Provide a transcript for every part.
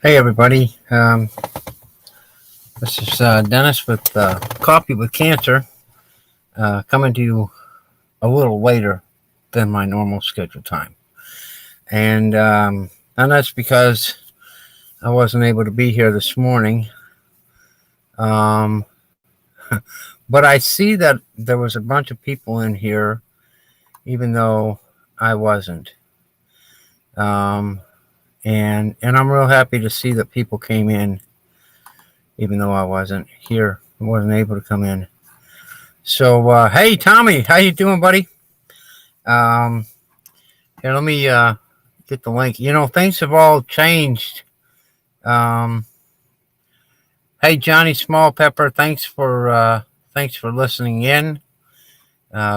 Hey everybody, this is Dennis with Coffee with Cancer, coming to you a little later than my normal scheduled time. And that's because I wasn't able to be here this morning. But I see that there was a bunch of people in here, even though I wasn't. And I'm real happy to see that people came in, even though I wasn't here. I wasn't able to come in. So, hey, Tommy, how you doing, buddy? Here, let me get the link. You know, things have all changed. Hey, Johnny Small Pepper, thanks for listening in.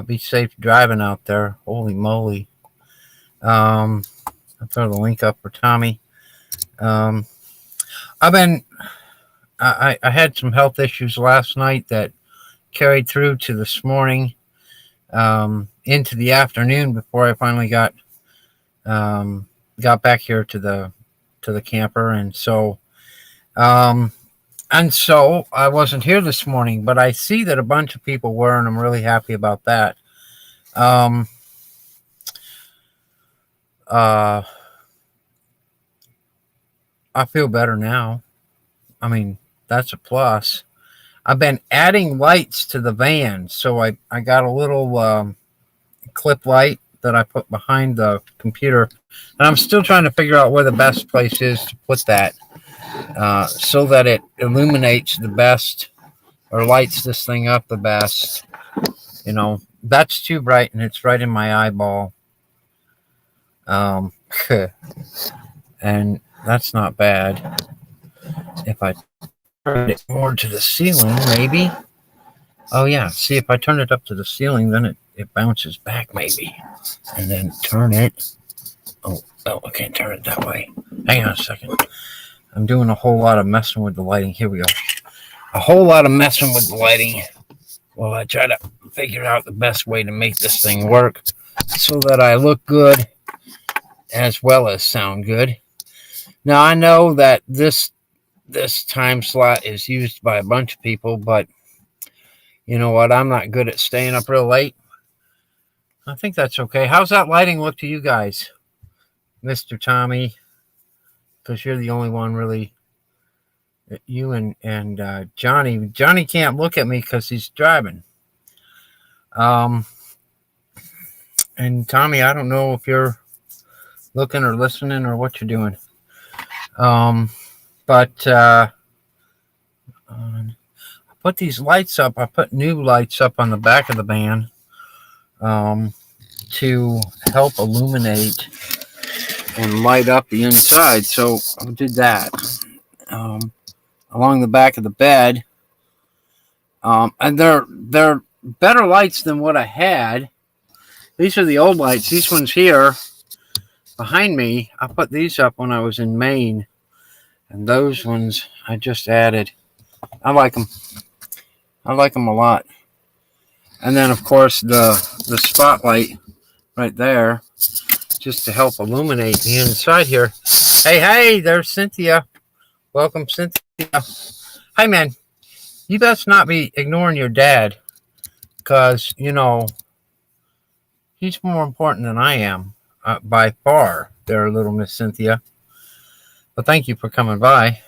Be safe driving out there. Holy moly! I'll throw the link up for Tommy. I had some health issues last night that carried through to this morning, into the afternoon before I finally got back here to the camper, and so I wasn't here this morning, but I see that a bunch of people were, and I'm really happy about that. I feel better now. I mean, that's a plus. I've been adding lights to the van, so I got a little clip light that I put behind the computer, and I'm still trying to figure out where the best place is to put that, so that it illuminates the best or lights this thing up the best. You know, that's too bright and it's right in my eyeball. And that's not bad. If I turn it more to the ceiling, maybe. Oh yeah, see, if I turn it up to the ceiling, then it bounces back maybe. And then turn it. Oh, I can't turn it that way. Hang on a second. I'm doing a whole lot of messing with the lighting. Here we go. A whole lot of messing with the lighting while I try to figure out the best way to make this thing work so that I look good as well as sound good. Now, I know that this time slot is used by a bunch of people, but you know what? I'm not good at staying up real late. I think that's okay. How's that lighting look to you guys, Mr. Tommy? Because you're the only one really. You and Johnny. Johnny can't look at me because he's driving. And Tommy, I don't know if you're looking or listening or what you're doing. But I put these lights up. I put new lights up on the back of the van to help illuminate and light up the inside. So I did that along the back of the bed. And they're better lights than what I had. These are the old lights. These ones here behind me, I put these up when I was in Maine. And those ones I just added. I like them. I like them a lot. And then, of course, the spotlight right there, just to help illuminate the inside here. Hey, there's Cynthia. Welcome, Cynthia. Hi, man. You best not be ignoring your dad, because, you know, he's more important than I am, by far, there, little Miss Cynthia. But thank you for coming by.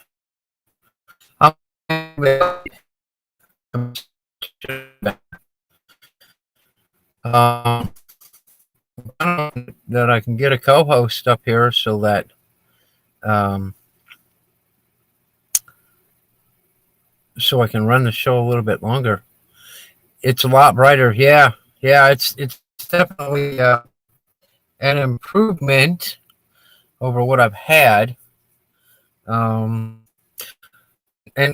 That I can get a co-host up here so that so I can run the show a little bit longer. It's a lot brighter. Yeah, it's definitely an improvement over what I've had. And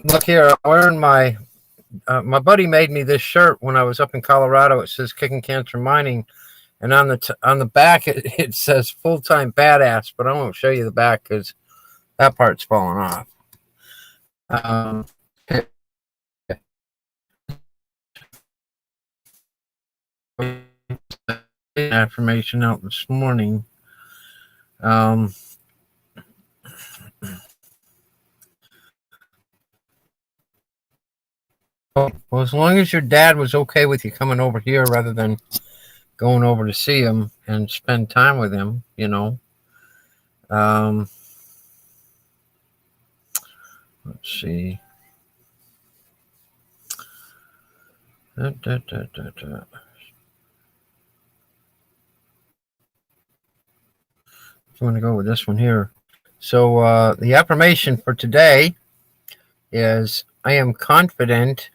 look here, I'm wearing my buddy made me this shirt when I was up in Colorado. It says "Kicking Cancer Mining," and on the back it says "Full-Time Badass." But I won't show you the back because that part's falling off. Affirmation out this morning. Well, as long as your dad was okay with you coming over here rather than going over to see him and spend time with him, Um, let's see. Da, da, da, da, da. I'm going to go with this one here. So the affirmation for today is I am confident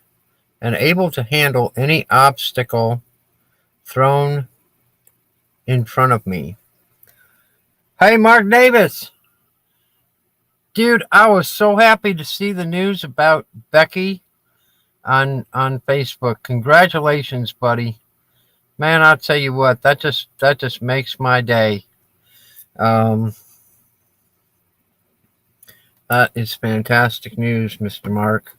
and able to handle any obstacle thrown in front of me. Hey, Mark Davis. Dude, I was so happy to see the news about Becky on Facebook. Congratulations, buddy. Man, I'll tell you what, that just makes my day. That is fantastic news, Mr. Mark.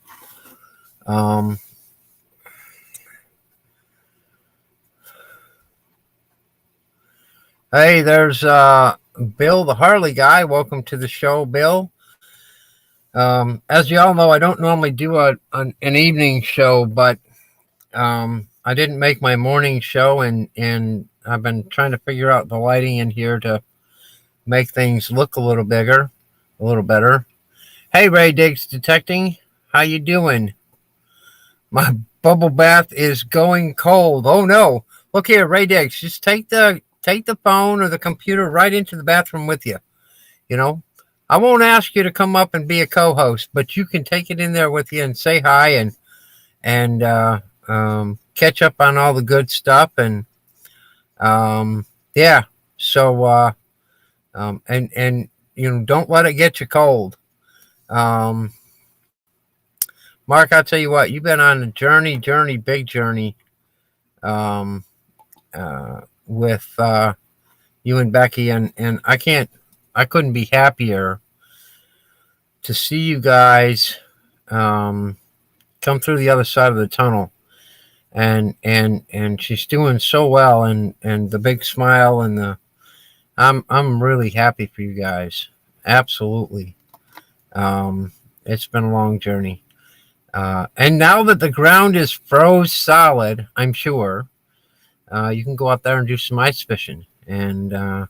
Hey, there's Bill, the Harley guy. Welcome to the show, Bill. As you all know, I don't normally do an evening show, but I didn't make my morning show, and I've been trying to figure out the lighting in here to make things look a little bigger, a little better. Hey, Ray Diggs Detecting, how you doing? My bubble bath is going cold. Oh no! Look here, Ray Diggs. Just take the phone or the computer right into the bathroom with you. I won't ask you to come up and be a co-host, but you can take it in there with you and say hi and catch up on all the good stuff and yeah. So and don't let it get you cold. Mark, I'll tell you what, you've been on a big journey with you and Becky, and I couldn't be happier to see you guys come through the other side of the tunnel. And she's doing so well, and the big smile and I'm really happy for you guys. Absolutely. It's been a long journey. And now that the ground is froze solid, I'm sure you can go out there and do some ice fishing and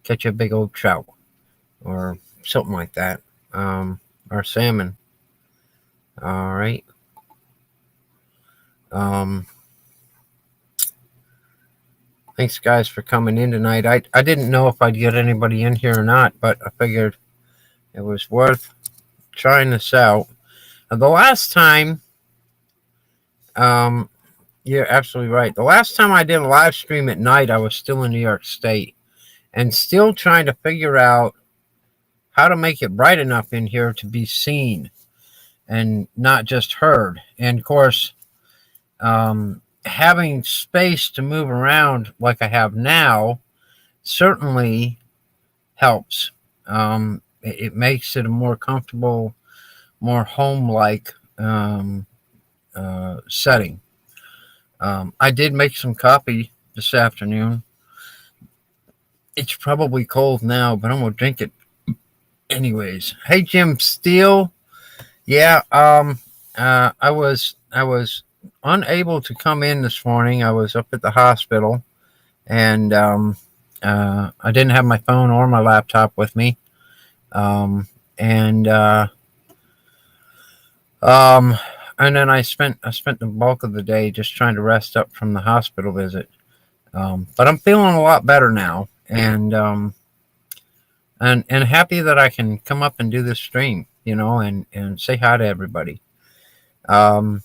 catch a big old trout or something like that, or salmon. All right. Thanks, guys, for coming in tonight. I didn't know if I'd get anybody in here or not, but I figured it was worth trying this out. The last time, you're absolutely right. The last time I did a live stream at night, I was still in New York State and still trying to figure out how to make it bright enough in here to be seen and not just heard. And of course, having space to move around like I have now certainly helps. It makes it a more comfortable, more home-like setting. I did make some coffee this afternoon. It's probably cold now, but I'm gonna drink it anyways. Hey, Jim Steele. Yeah, I was unable to come in this morning. I was up at the hospital, and I didn't have my phone or my laptop with me. And then I spent the bulk of the day just trying to rest up from the hospital visit. But I'm feeling a lot better now, and happy that I can come up and do this stream, and say hi to everybody. Bill,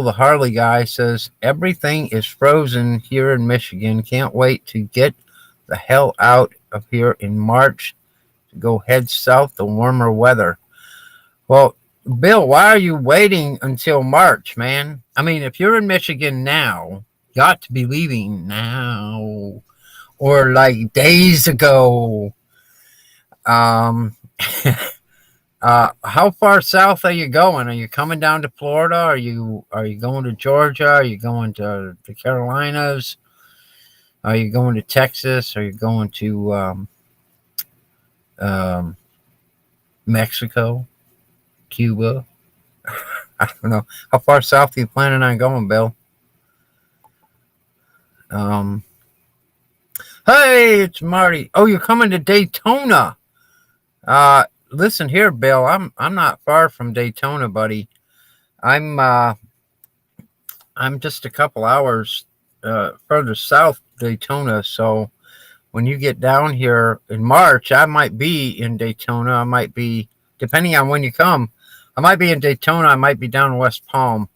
the Harley guy, says everything is frozen here in Michigan. Can't wait to get the hell out of here in March to go head south to warmer weather. Well, Bill, why are you waiting until March, man? I mean, if you're in Michigan now, you ought to be leaving now or like days ago. How far south are you going? Are you coming down to Florida? Are you going to Georgia? Are you going to the Carolinas? Are you going to Texas? Are you going to Mexico? Cuba? I don't know. How far south are you planning on going, Bill? Hey, it's Marty. Oh, you're coming to Daytona. Listen here, Bill. I'm not far from Daytona, buddy. I'm I'm just a couple hours further south Daytona. So when you get down here in March, I might be in Daytona. I might be, depending on when you come, I might be in Daytona. I might be down in West Palm.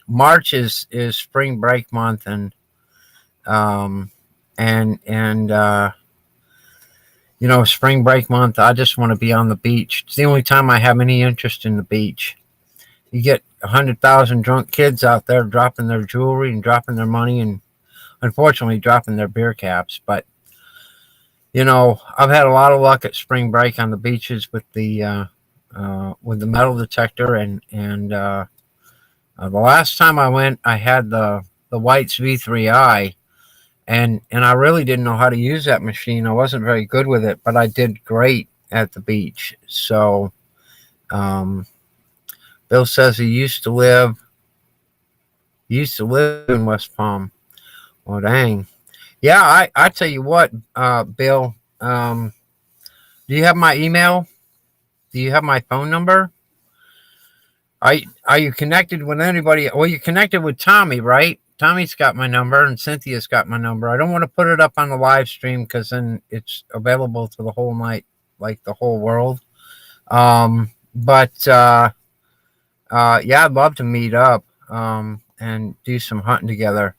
March is spring break month, and um, spring break month. I just want to be on the beach. It's the only time I have any interest in the beach. You get 100,000 drunk kids out there dropping their jewelry and dropping their money, and unfortunately dropping their beer caps. But I've had a lot of luck at spring break on the beaches with the metal detector, and the last time I went, I had the White's V3i, and I really didn't know how to use that machine. I wasn't very good with it, but I did great at the beach. So Bill says he used to live in West Palm. Oh, dang. Yeah, I tell you what, Bill, do you have my email? Do you have my phone number? Are you connected with anybody? Well, you're connected with Tommy, right? Tommy's got my number, and Cynthia's got my number. I don't want to put it up on the live stream because then it's available to the whole night, like the whole world. Yeah, I'd love to meet up and do some hunting together.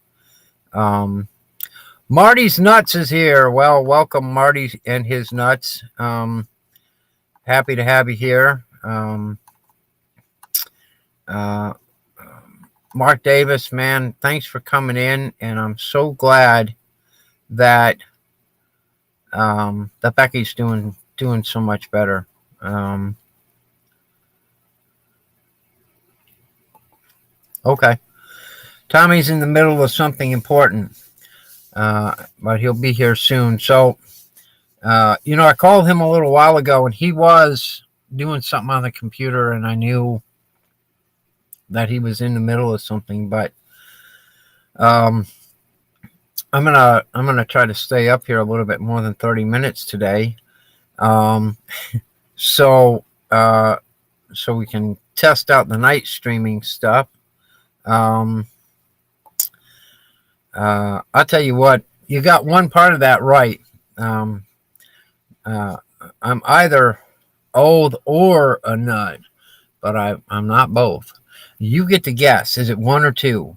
Marty's Nuts is here. Well, welcome, Marty and his nuts. Happy to have you here. Mark Davis, man, thanks for coming in, and I'm so glad that that Becky's doing so much better. Okay, Tommy's in the middle of something important, but he'll be here soon. So, I called him a little while ago, and he was doing something on the computer, and I knew that he was in the middle of something, but I'm gonna try to stay up here a little bit more than 30 minutes today, so we can test out the night streaming stuff. I'll tell you what, you got one part of that right. I'm either old or a nut, but I'm not both. You get to guess. Is it one or two?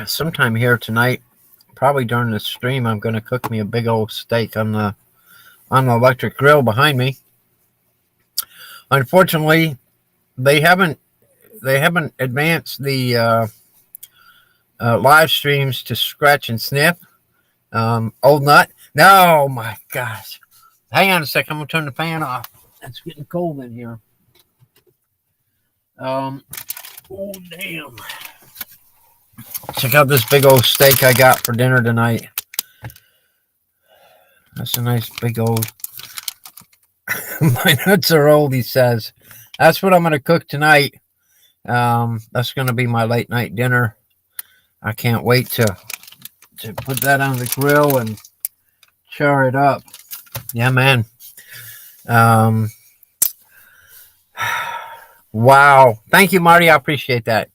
Sometime here tonight, probably during the stream, I'm going to cook me a big old steak on the electric grill behind me. Unfortunately, they haven't advanced the live streams to scratch and sniff. Old nut. No, my gosh. Hang on a second. I'm going to turn the fan off. It's getting cold in here. Oh, damn. Check out this big old steak I got for dinner tonight. That's a nice big old... My nuts are old, he says. That's what I'm going to cook tonight. That's going to be my late night dinner. I can't wait to put that on the grill and char it up. Yeah, man. Wow. Thank you, Marty. I appreciate that.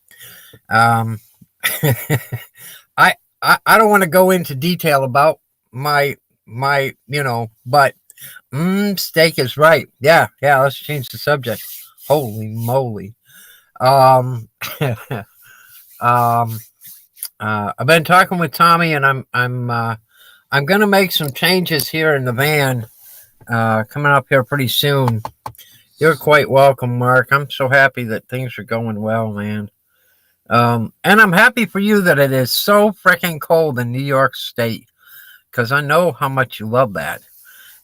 I don't want to go into detail about my but steak is right. Yeah, let's change the subject. Holy moly. I've been talking with Tommy, and I'm gonna make some changes here in the van coming up here pretty soon. You're quite welcome, Mark. I'm so happy that things are going well, man. And I'm happy for you that it is so freaking cold in New York State, because I know how much you love that.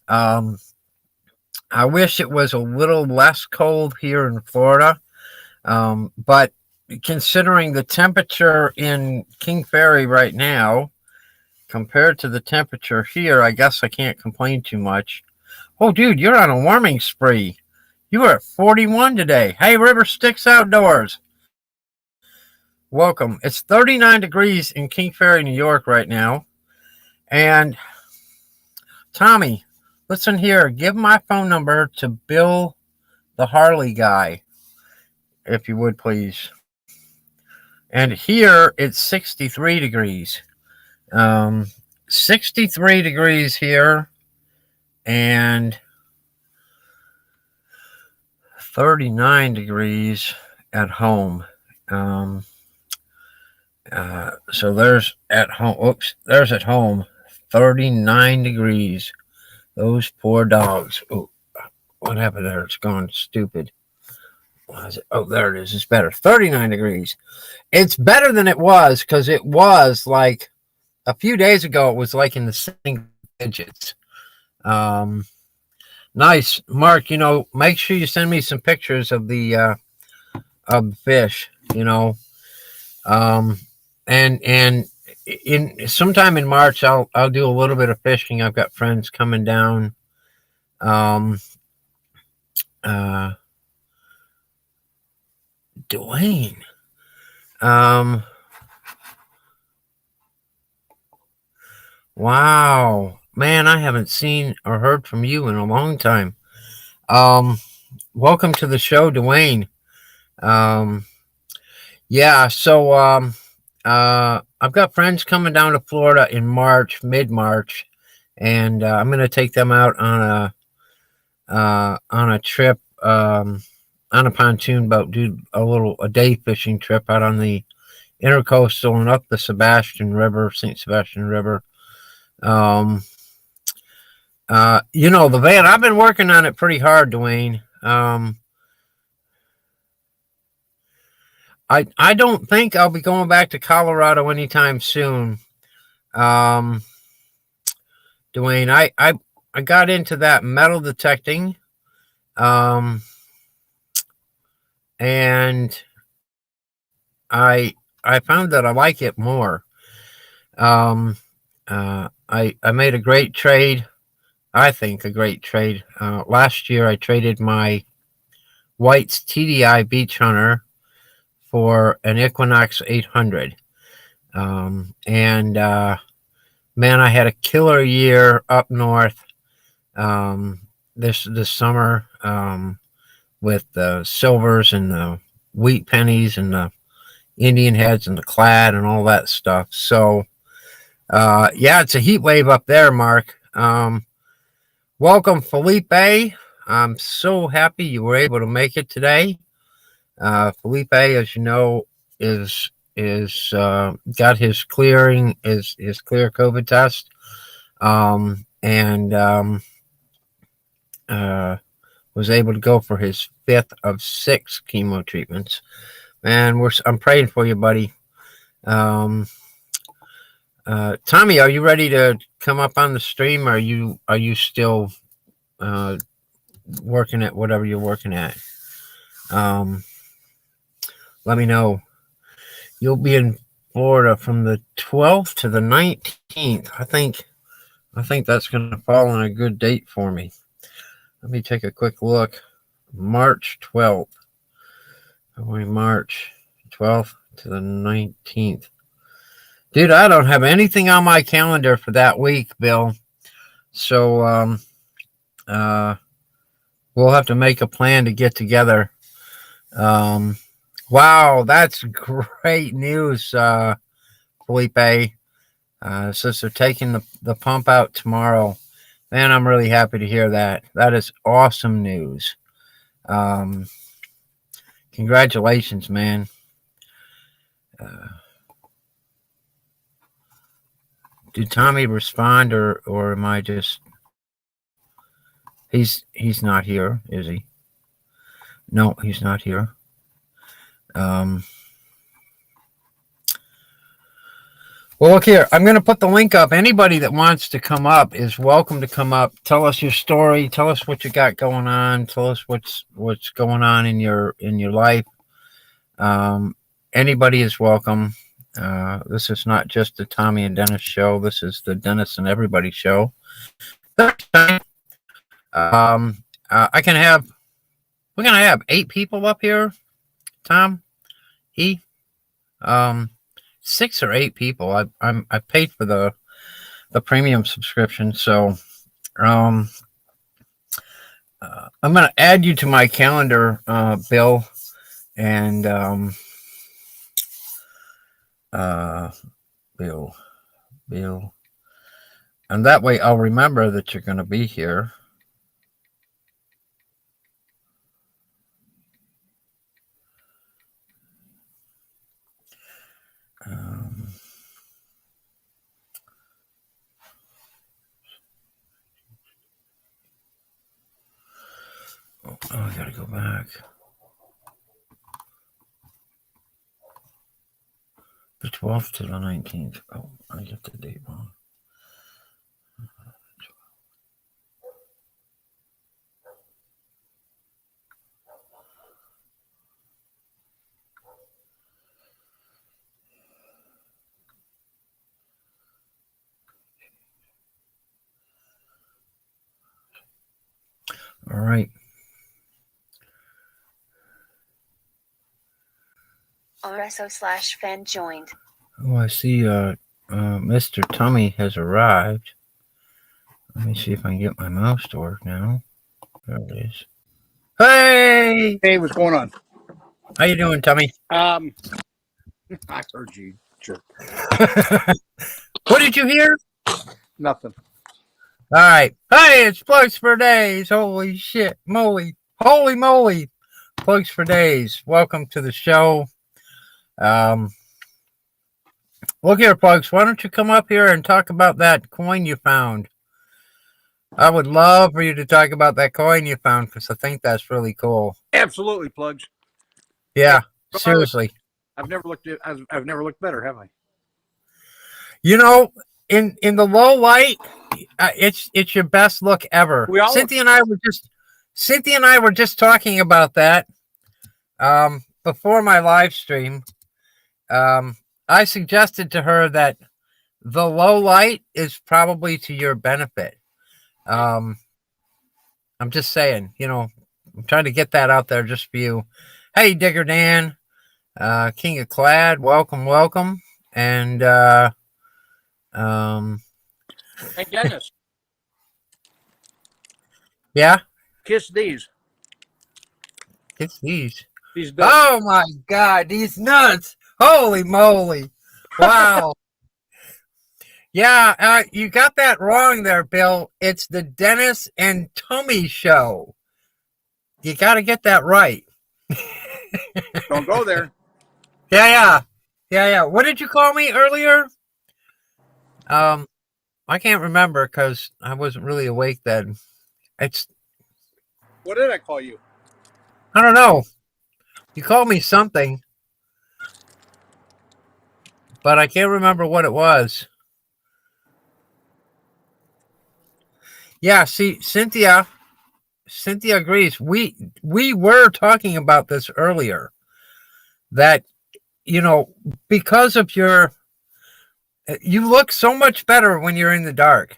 I wish it was a little less cold here in Florida, but considering the temperature in King Ferry right now compared to the temperature here, I guess I can't complain too much. Oh, dude, you're on a warming spree. You were at 41 today. Hey, River Sticks Outdoors. Welcome. It's 39 degrees in King Ferry, New York right now. And Tommy, listen here. Give my phone number to Bill, the Harley guy, if you would, please. And here it's 63 degrees. 63 degrees here and 39 degrees at home. So there's at home. Oops, there's at home. 39 degrees. Those poor dogs. Oh, what happened there? It's gone stupid. What is it? Oh, there it is. It's better. 39 degrees. It's better than it was because it was like a few days ago. It was like in the single digits. Nice, Mark. Make sure you send me some pictures of the fish. And in sometime in March, I'll do a little bit of fishing. I've got friends coming down. Dwayne. Wow, man, I haven't seen or heard from you in a long time. Welcome to the show, Dwayne. Yeah, so I've got friends coming down to Florida in March, mid-March, and I'm going to take them out on a trip, on a pontoon boat, do a day fishing trip out on the Intercoastal and up the St. Sebastian River. The van, I've been working on it pretty hard, Dwayne. I don't think I'll be going back to Colorado anytime soon. Dwayne, I got into that metal detecting, and I found that I like it more. I made a great trade. I think a great trade. Last year I traded my White's TDI Beach Hunter for an Equinox 800. Man, I had a killer year up north this summer with the silvers and the wheat pennies and the Indian heads and the clad and all that stuff. So, yeah, it's a heat wave up there, Mark. Welcome, Felipe. I'm so happy you were able to make it today. Felipe, as you know, is got his clear COVID test, and was able to go for his 5th of 6 chemo treatments. Man, I'm praying for you, buddy. Tommy, are you ready to come up on the stream? Or are you still working at whatever you're working at? Let me know. You'll be in Florida from the 12th to the 19th. I think that's going to fall on a good date for me. Let me take a quick look. March 12th. March 12th to the 19th. Dude, I don't have anything on my calendar for that week, Bill. So we'll have to make a plan to get together. Wow, that's great news, Felipe. Since they're taking the pump out tomorrow. Man, I'm really happy to hear that. That is awesome news. Congratulations, man. Did Tommy respond or am I just... He's not here, is he? No, he's not here. Well, look here. I'm going to put the link up. Anybody that wants to come up is welcome to come up. Tell us your story. Tell us what you got going on. Tell us what's going on in your life. Anybody is welcome. This is not just the Tommy and Dennis show. This is the Dennis and Everybody show. I can have. We're gonna have 8 people up here. Tom, 6 or 8 people. I paid for the premium subscription, so I'm gonna add you to my calendar, Bill, and Bill, and that way I'll remember that you're gonna be here. I gotta go back. The 12th to the 19th. Oh, I get the date wrong. All right. RSO/fan joined. Oh, I see. Mr. Tummy has arrived. Let me see if I can get my mouse to work now. There it is. Hey! Hey, what's going on? How you doing, Tummy? I heard you, jerk. What did you hear? Nothing. All right. Hey, it's Plugs for Days. Holy shit. Moly. Holy moly. Plugs for Days. Welcome to the show. Look here, Plugs. Why don't you come up here and talk about that coin you found? I would love for you to talk about that coin you found because I think that's really cool. Absolutely, Plugs. Yeah, seriously. I've never looked better, have I? You know, in the low light, it's your best look ever. Cynthia and I were just talking about that before my live stream. I suggested to her that the low light is probably to your benefit. I'm just saying, I'm trying to get that out there just for you. Hey, Digger Dan, King of Clad, welcome. And hey, Dennis. Yeah? Kiss these. Kiss these. These nuts. Oh my God, these nuts. Holy moly. Wow. Yeah, you got that wrong there, Bill. It's the Dennis and Tummy show. You got to get that right. Don't go there. Yeah. What did you call me earlier? I can't remember because I wasn't really awake then. What did I call you? I don't know. You called me something, but I can't remember what it was. Yeah, see, Cynthia agrees. We were talking about this earlier. That, because of you look so much better when you're in the dark.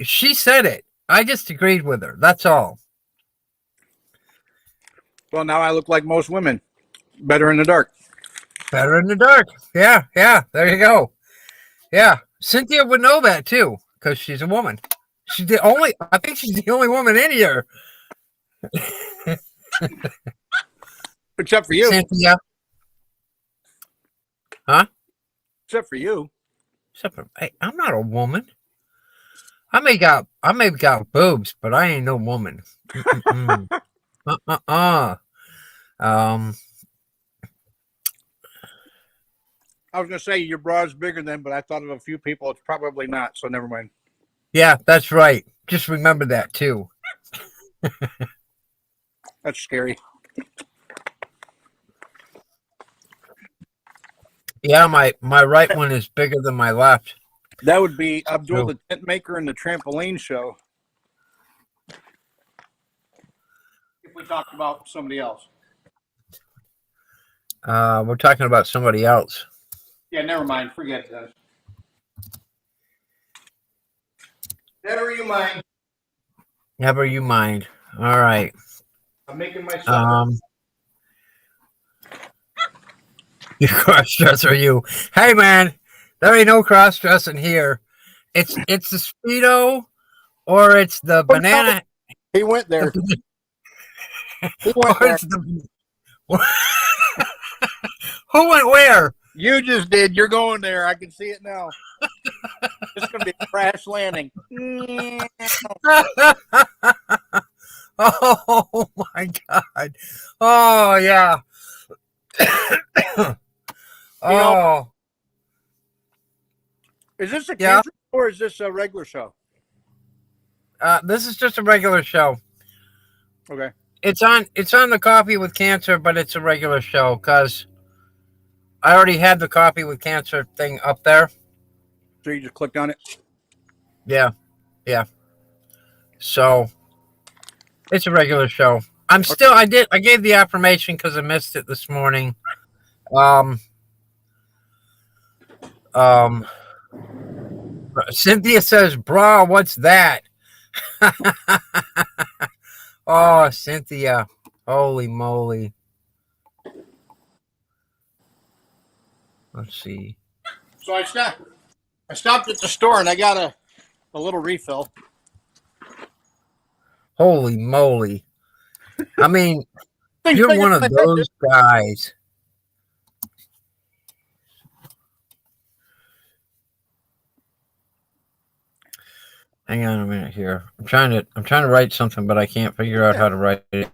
She said it. I just agreed with her. That's all. Well, now I look like most women. Better in the dark. Better in the dark. Yeah. There you go. Yeah. Cynthia would know that too, because she's a woman. I think she's the only woman in here. Except for you. Cynthia. Huh? Except for you. Hey, I'm not a woman. I may got boobs, but I ain't no woman. I was going to say your bra's bigger than, but I thought of a few people. It's probably not, so never mind. Yeah, that's right. Just remember that, too. That's scary. Yeah, my right one is bigger than my left. That would be Abdul the Tent Maker and the Trampoline Show. If we talked about somebody else. We're talking about somebody else. Yeah, never mind. Forget that. Never you mind. Never you mind. All right. I'm making my supper. You cross-dresser, you. Hey, man, there ain't no cross-dressing here. It's the Speedo or it's the Oh, no, banana. he went there. He went Or there. it's the. Who went where? You just did. You're going there. I can see it now. It's going to be a crash landing. Oh my God. Oh yeah. Oh Is this a yeah. cancer show or is this a regular show? This is just a regular show. Okay. It's on the Coffee with Cancer, but it's a regular show because I already had the Coffee with Cancer thing up there. So you just clicked on it? Yeah. So it's a regular show. I gave the affirmation because I missed it this morning. Cynthia says, "Brah, what's that?" Oh, Cynthia, holy moly! Let's see. So I stopped at the store and I got a little refill. Holy moly! I mean, Thing's you're bigger one of than my head, those guys. Hang on a minute here. I'm trying to write something, but I can't figure out how to write it.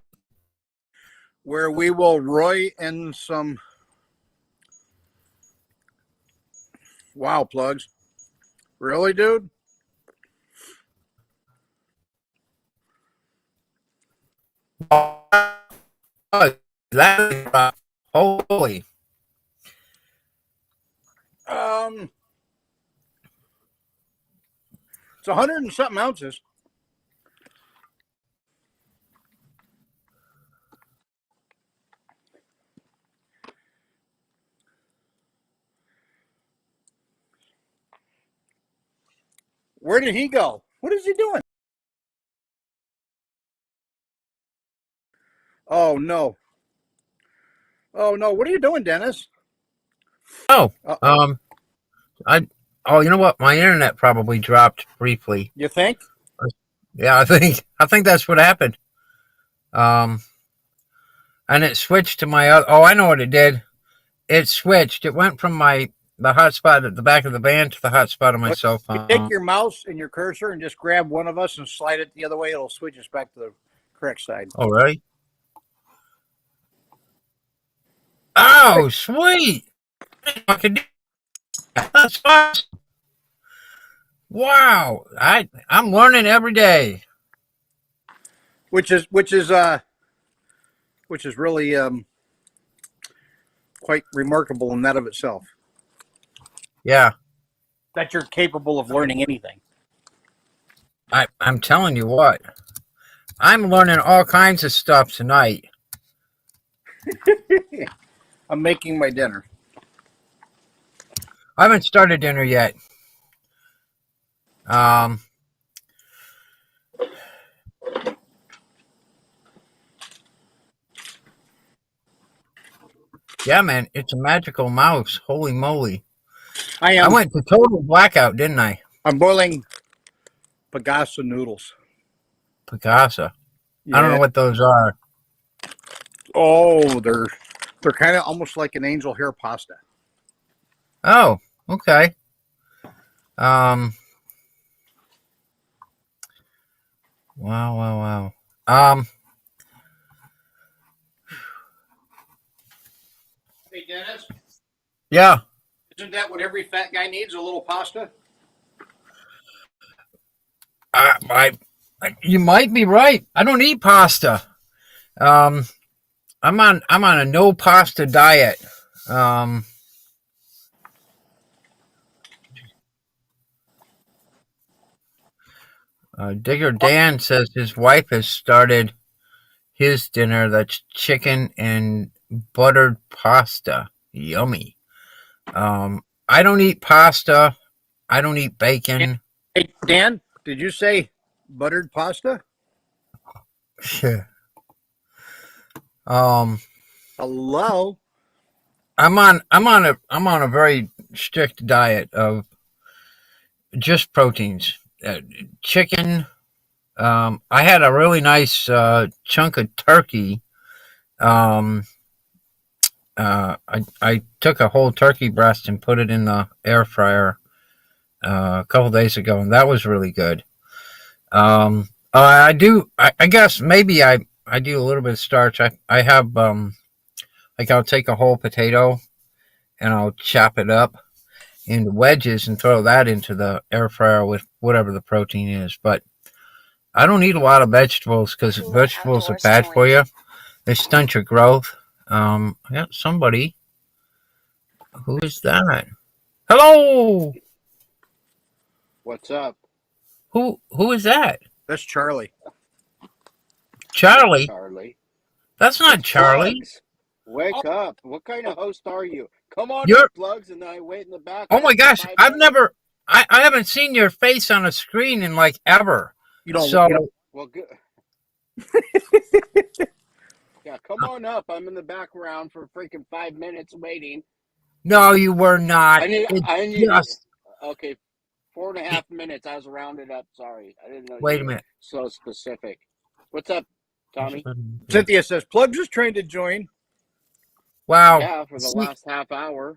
where we will Roy in some wow plugs. Really, dude? Oh, that holy! It's 100 and something ounces. Where did he go? What is he doing? Oh no. Oh no. What are you doing, Dennis? Oh, Uh-oh. you know what? My internet probably dropped briefly. You think? Yeah, I think that's what happened. And it switched to my other. Oh, I know what it did. It switched. It went from the hotspot at the back of the van to the hotspot on my cell You phone. take your mouse and your cursor and just grab one of us and slide it the other way. It'll switch us back to the correct side. Oh, really? Oh, sweet! I can do that. That's awesome. Wow, I'm learning every day. Which is really quite remarkable in that of itself. Yeah, That you're capable of learning anything. I'm telling you what. I'm learning all kinds of stuff tonight. I'm making my dinner. I haven't started dinner yet. Yeah, man, it's a magical mouse. Holy moly. I went to total blackout, didn't I? I'm boiling pagasa noodles. Picasa. Yeah. I don't know what those are. Oh, they're kind of almost like an angel hair pasta. Oh, okay. Wow. Hey, Dennis. Yeah. Isn't that what every fat guy needs? A little pasta? You might be right. I don't eat pasta. I'm on a no pasta diet. Digger Dan says his wife has started his dinner. That's chicken and buttered pasta. Yummy. I don't eat pasta. I don't eat bacon. Hey, Dan, did you say buttered pasta? um, Hello. I'm on a very strict diet of just proteins. Chicken. I had a really nice chunk of turkey. Um, I took a whole turkey breast and put it in the air fryer a couple days ago, and that was really good. I do. I guess maybe I do a little bit of starch. I have like I'll take a whole potato and I'll chop it up into wedges and throw that into the air fryer with whatever the protein is. But I don't eat a lot of vegetables because vegetables are bad for you. They stunt your growth. I got somebody. Who is that? Hello. What's up? Who is that? That's Charlie. Charlie. Charlie. That's not It's Charlie. Plugs. Wake up. What kind of host are you? Come on You're- up, Plugs, and then I wait in the back. Oh my gosh, for 5 I've minutes. never. I haven't seen your face on a screen in like ever. You don't. So you don't- Well, good. Yeah, come on up. I'm in the background for freaking 5 minutes waiting. no, you were not. I need. Just Okay, 4.5 minutes. I was rounded up. Sorry, I didn't know. wait you a were minute. So specific. What's up, Tommy? Cynthia says Plugs is trying to join. Wow. Yeah, for the last half hour.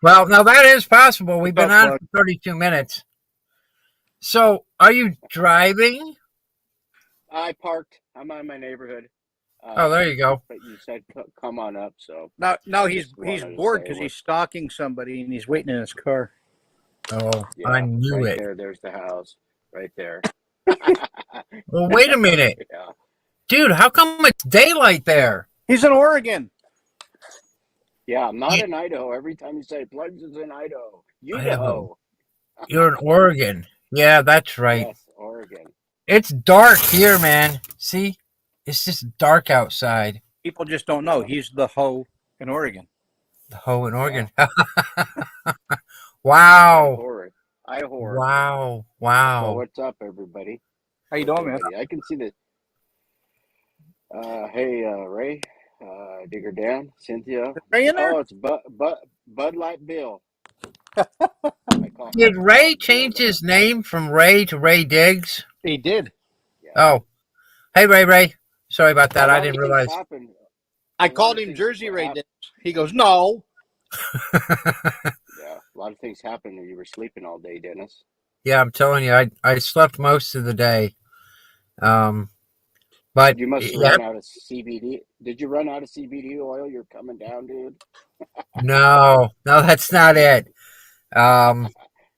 Well, now that is possible. We've been What's on up, for 32 minutes. So, are you driving? I parked. I'm on my neighborhood. Oh, there you go. But you said come on up, so Now I he's just wanted to bored say because what- he's stalking somebody and he's waiting in his car. Oh, yeah, I knew right it. there. There's the house, right there. Well, wait a minute. Yeah. Dude, how come it's daylight there? He's in Oregon. Yeah, I'm not in Idaho. Every time you say Plugs is in Idaho. Idaho. You're in Oregon. Yeah, that's right. Yes, Oregon. It's dark here, man. See? It's just dark outside. People just don't know. He's the hoe in Oregon. The hoe in Oregon. Wow. Idaho. Wow. So Wow. what's up, everybody? How you doing, man? I can see that. Hey, Ray, Digger Dan, Cynthia. Ray in there? Oh, it's Bud Light Bill. I call Did him Ray Bill, change though. his name from Ray to Ray Diggs? He did. Yeah. Oh. Hey, Ray. Sorry about that. A I lot of didn't things realize. happened. I A lot called of him things Jersey Ray. happened. He goes, no. Yeah, a lot of things happened when you were sleeping all day, Dennis. Yeah, I'm telling you, I slept most of the day. But You must have yeah, run out of CBD. Did you run out of CBD oil? You're coming down, dude. no, that's not it.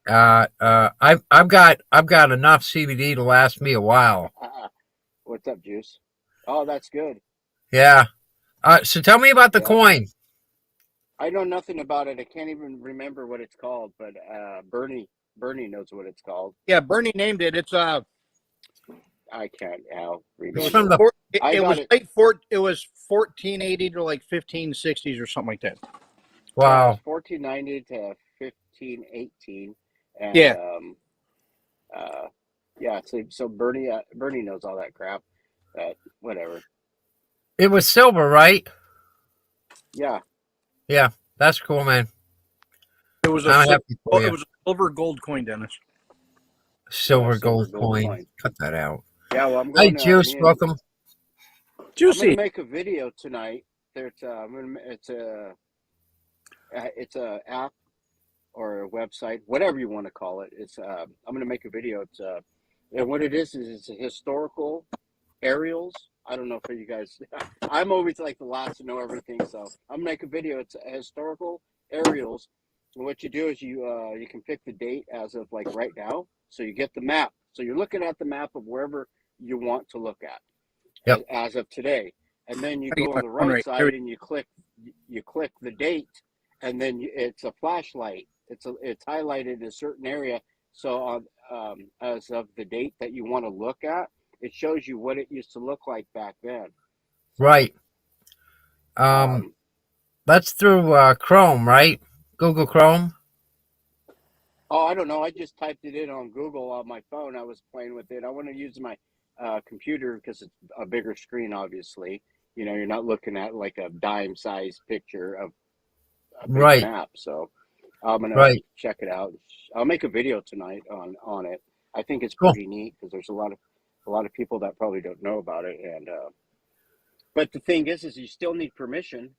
I've got enough CBD to last me a while. What's up, Juice? Oh, that's good. Yeah. So tell me about the Yeah. coin. I know nothing about it. I can't even remember what it's called, but Bernie knows what it's called. Yeah, Bernie named it. It's I can't now it remember. was, from the- I it got was it. it was 1480 to like 1560s or something like that. Wow. 1490 to 1518, and Yeah. yeah. So Bernie knows all that crap. Whatever. It was silver, right? Yeah. Yeah, that's cool, man. It was I'm happy for it you. was a silver gold coin, Dennis. Silver Yeah, gold silver gold coin. coin. Cut that out. Yeah. Well, I'm Hey, going. Juice, welcome. I'm Juicy. gonna make a video tonight. It's a app or a website, whatever you want to call it. I'm gonna make a video. And what it is it's a historical aerials. I don't know if you guys. I'm always like the last to know everything, so I'm gonna make a video. It's a historical aerials. And what you do is you can pick the date as of like right now. So you get the map. So you're looking at the map of wherever you want to look at. Yep. As of today, and then you I go got on the one right right side here. and you click the date, and then it's a flashlight. It's highlighted in a certain area. So as of the date that you want to look at, it shows you what it used to look like back then. Right. Um, That's through Chrome, right? Google Chrome. oh, I don't know. I just typed it in on Google on my phone. I was playing with it. I want to use my computer because it's a bigger screen, obviously. You know, you're not looking at like a dime size picture of a big Right. map. So I'm going to Right. check it out. I'll make a video tonight on it. I think it's Cool. pretty neat because there's a lot of people that probably don't know about it. And but the thing is you still need permission.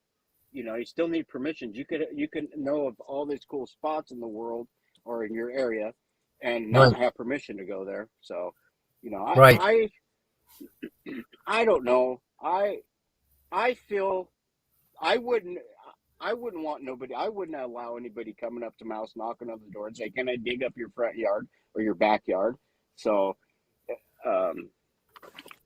You know, you still need permissions. You can know of all these cool spots in the world or in your area, and not Right. have permission to go there. So, you know, Right. I don't know. I feel I wouldn't. I wouldn't want nobody. I wouldn't allow anybody coming up to my house, knocking on the door, and say, "Can I dig up your front yard or your backyard?" So, um,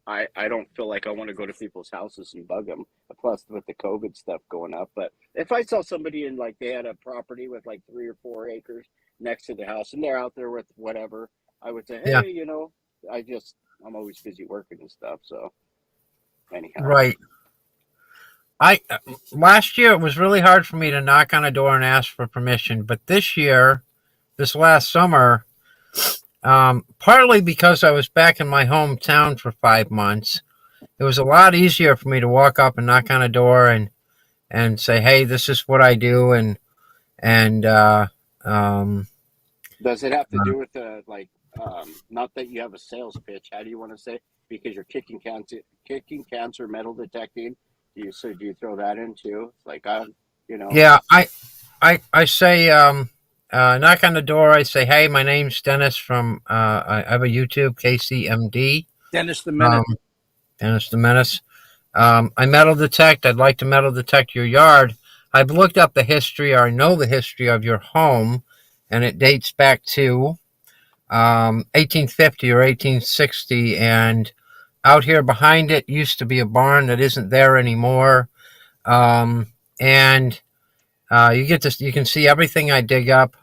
I don't feel like I want to go to people's houses and bug them. Plus, with the COVID stuff going up, but if I saw somebody in like they had a property with like 3 or 4 acres next to the house, and they're out there with whatever, I would say, Yeah. hey, you know, I'm always busy working and stuff. So anyhow, Right. I last year it was really hard for me to knock on a door and ask for permission, but this year, this last summer, partly because I was back in my hometown for 5 months, it was a lot easier for me to walk up and knock on a door and say, "Hey, this is what I do," and um, does it have to do with the like? Not that you have a sales pitch. How do you want to say? Because you're kicking cancer, metal detecting. Do you throw that in too? Like you know, yeah, I say knock on the door. I say, "Hey, my name's Dennis from I have a YouTube KCMD, Dennis the um, Minute. Dennis the Menace. I metal detect. I'd like to metal detect your yard. I've looked up the history, or I know the history of your home, and it dates back to 1850 or 1860. And out here behind it used to be a barn that isn't there anymore. And you get this. You can see everything I dig up.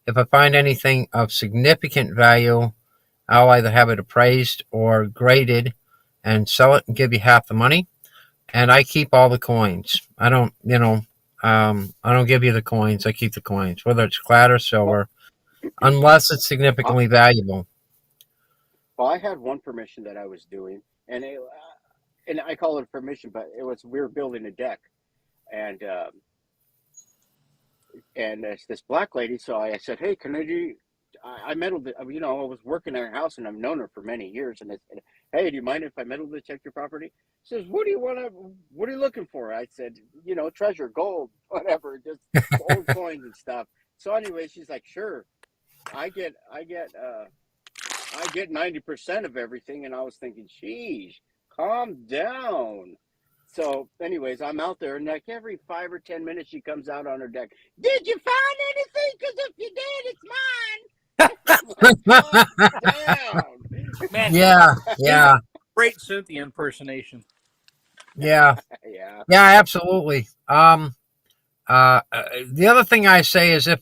If I find anything of significant value, I'll either have it appraised or graded and sell it and give you half the money. And I keep all the coins. I don't, I don't give you the coins. I keep the coins, whether it's flat or well, silver, unless it's I, significantly valuable. well, I had one permission that I was doing, and I call it a permission, but we were building a deck, and it's this black lady. So I said, hey, can I do? I metal, you know, I was working at her house, and I've known her for many years. And I said, hey, do you mind if I metal detect your property? She says, what do you want to? What are you looking for? I said, you know, treasure, gold, whatever, just old coins and stuff. So anyway, she's like, sure. I get 90% of everything, and I was thinking, geez, calm down. So, anyways, I'm out there, and like every 5 or 10 minutes, she comes out on her deck. Did you find anything? Because if you did, it's mine. I'm like, calm down. Man, Yeah, yeah, great Cynthia impersonation. yeah, Yeah. yeah, absolutely. The other thing I say is if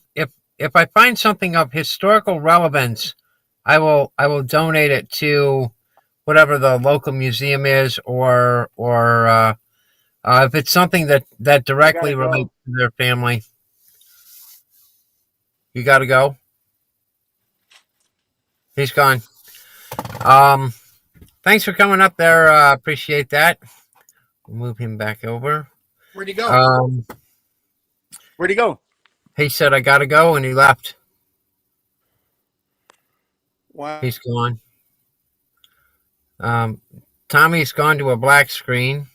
I find something of historical relevance, I will donate it to whatever the local museum is, or if it's something that I gotta directly go. relates to their family. You got to go. He's gone. Um, Thanks for coming up there. Appreciate that. We'll move him back over. Where'd he go? Um, Where'd he go? he said I got to go, and he left. Wow. He's gone. Um, Tommy's gone to a black screen.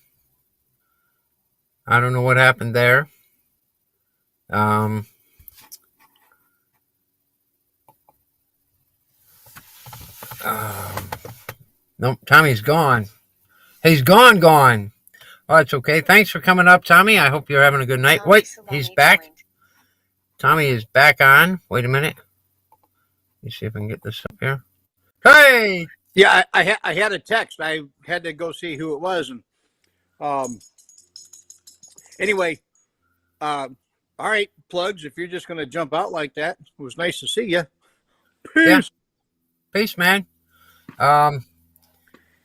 I don't know what happened there. Um, um, nope, Tommy's gone. He's gone. Oh, it's okay. Thanks for coming up, Tommy. I hope you're having a good night. Wait, he's back. Tommy is back on. Wait a minute. Let me see if I can get this up here. Hey! Yeah, I had a text. I had to go see who it was, and um, anyway, all right, plugs. If you're just going to jump out like that, it was nice to see you. Peace. Yeah. Peace, man. Um,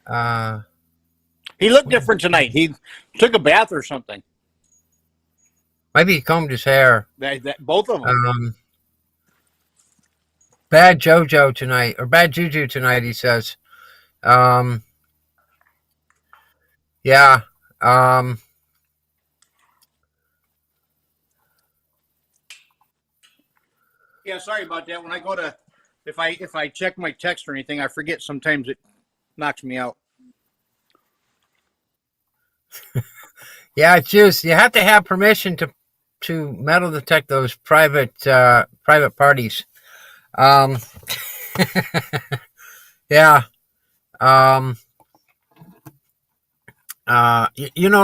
uh, He looked different tonight. He took a bath or something. Maybe he combed his hair. Both of them. Bad JoJo tonight, or bad juju tonight, he says. Yeah. Yeah, sorry about that. When I go to, if I check my text or anything, I forget. Sometimes it knocks me out. Yeah, Juice, you have to have permission to metal detect those private parties. Yeah.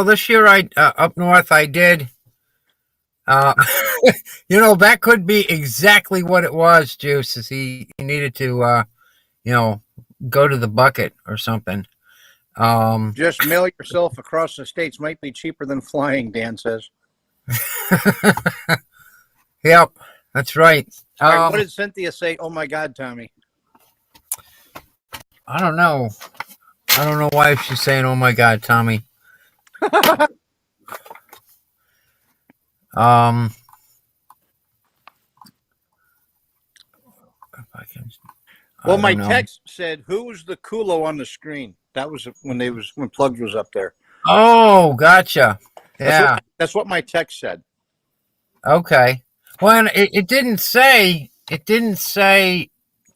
This year I up north I did. That could be exactly what it was, Juice. Is he needed to go to the bucket or something. Just mail yourself across the states might be cheaper than flying, Dan says. Yep, that's right. All right, what did Cynthia say? Oh my God, Tommy. I don't know. I don't know why she's saying, "Oh my God, Tommy." If I can. Well, my text said, "Who's the culo on the screen?" That was when Plugs was up there. Oh, gotcha. Yeah, that's what my text said. Okay. Well, it didn't say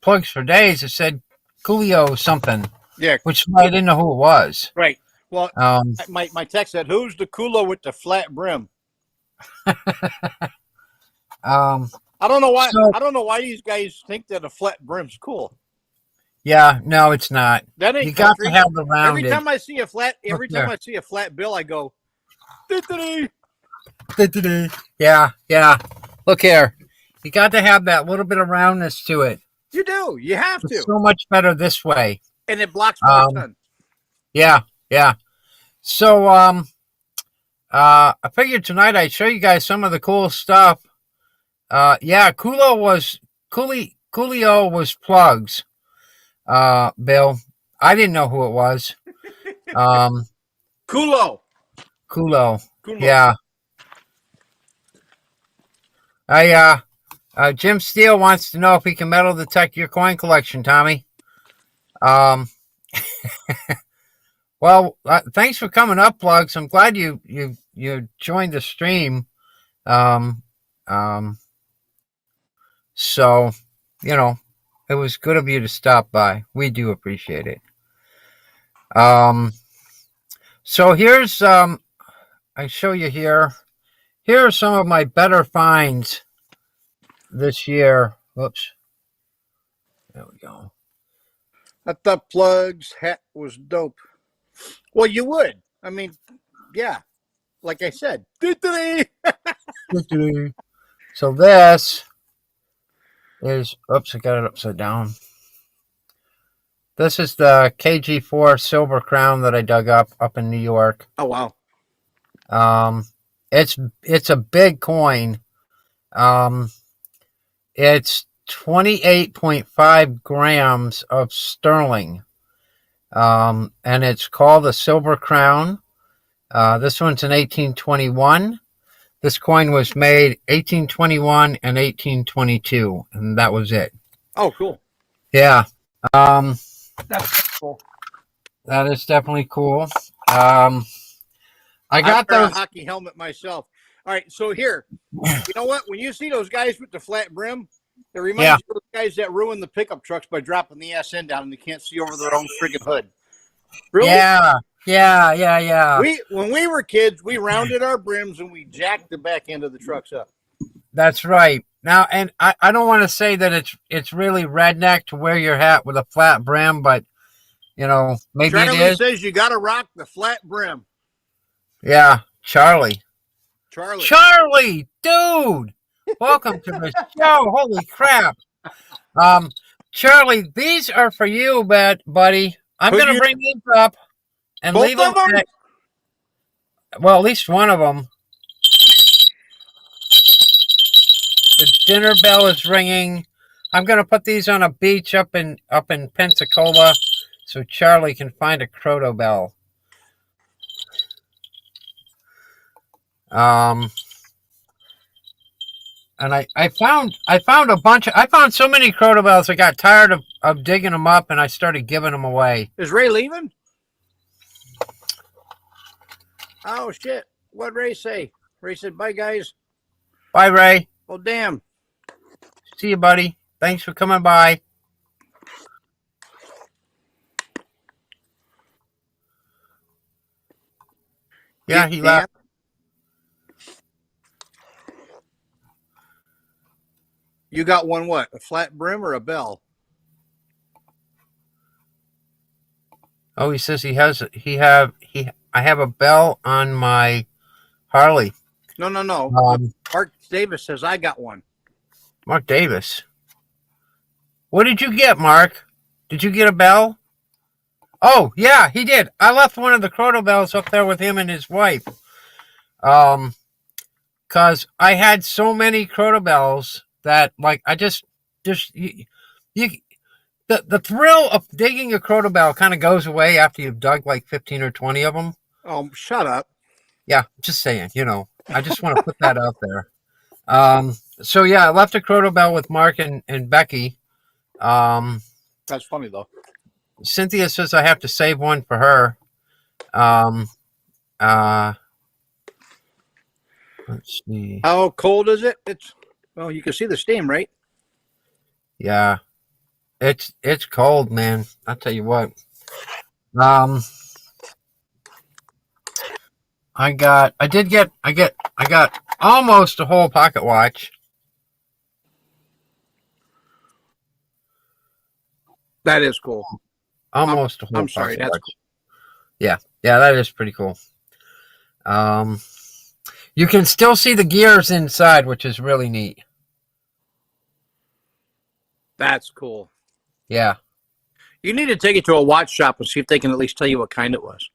Plugs for Days. It said Coolio something. Yeah, which I didn't know who it was. Right. Well, my text said, "Who's the culo with the flat brim?" I don't know why. I don't know why these guys think that a flat brim's cool. Yeah, no, it's not. That ain't you got to have the rounded. Every time I see a flat bill, I go, yeah. Look here, you got to have that little bit of roundness to it. You do. You have to. It's so much better this way, and it blocks more sun. Yeah. So, I figured tonight I'd show you guys some of the cool stuff. Coolio was Plugs. Bill, I didn't know who it was. Culo. Yeah. Jim Steele wants to know if he can metal detect your coin collection, Tommy. Well, thanks for coming up, Plugs. I'm glad you joined the stream. So, it was good of you to stop by. We do appreciate it. So here's I show you here. Here are some of my better finds this year. Whoops. There we go. I thought Plugs' hat was dope. Well, you would. I mean, yeah. Like I said. So this is, oops, I got it upside down. This is the KG4 silver crown that I dug up in New York. Oh, wow. It's a big coin. It's 28.5 grams of sterling. And it's called the Silver Crown. This one's in 1821. This coin was made 1821 and 1822, and that was it. Oh, cool. Yeah. That's cool. That is definitely cool. I got a hockey helmet myself. All right, so here, you know what? When you see those guys with the flat brim, it reminds you of those guys that ruin the pickup trucks by dropping the SN down and they can't see over their own friggin' hood. Really? Yeah. When we were kids, we rounded our brims and we jacked the back end of the trucks up. That's right. Now, and I don't want to say that it's really redneck to wear your hat with a flat brim, but maybe Charlie it is. Says you got to rock the flat brim. Yeah, Charlie, dude, welcome to the show. Holy crap. Charlie, these are for you, buddy. I'm going to bring these up and leave them. Well, at least one of them. The dinner bell is ringing. I'm going to put these on a beach up in Pensacola so Charlie can find a croto bell. And I found a bunch of, I found so many crotobells I got tired of digging them up and I started giving them away. Is Ray leaving? Oh shit. What'd Ray say? Ray said, bye guys. Bye, Ray. Oh damn. See you, buddy. Thanks for coming by. Yeah, he left. You got one what? A flat brim or a bell? Oh, he says I have a bell on my Harley. No. Mark Davis says I got one. Mark Davis. What did you get, Mark? Did you get a bell? Oh, yeah, he did. I left one of the crotobells up there with him and his wife. Because I had so many crotobells that, like, I just the thrill of digging a crotobell kind of goes away after you've dug like 15 or 20 of them. Oh, shut up. Yeah, just saying, I just want to put that out there. So yeah, I left a crotobell with Mark and Becky. That's funny though. Cynthia says I have to save one for her. Let's see. How cold is it? Well, you can see the steam, right? Yeah. It's cold, man. I'll tell you what. I got almost a whole pocket watch. That is cool. Almost a whole I'm sorry, pocket that's watch. Yeah, that is pretty cool. You can still see the gears inside, which is really neat. That's cool. Yeah. You need to take it to a watch shop and see if they can at least tell you what kind it was.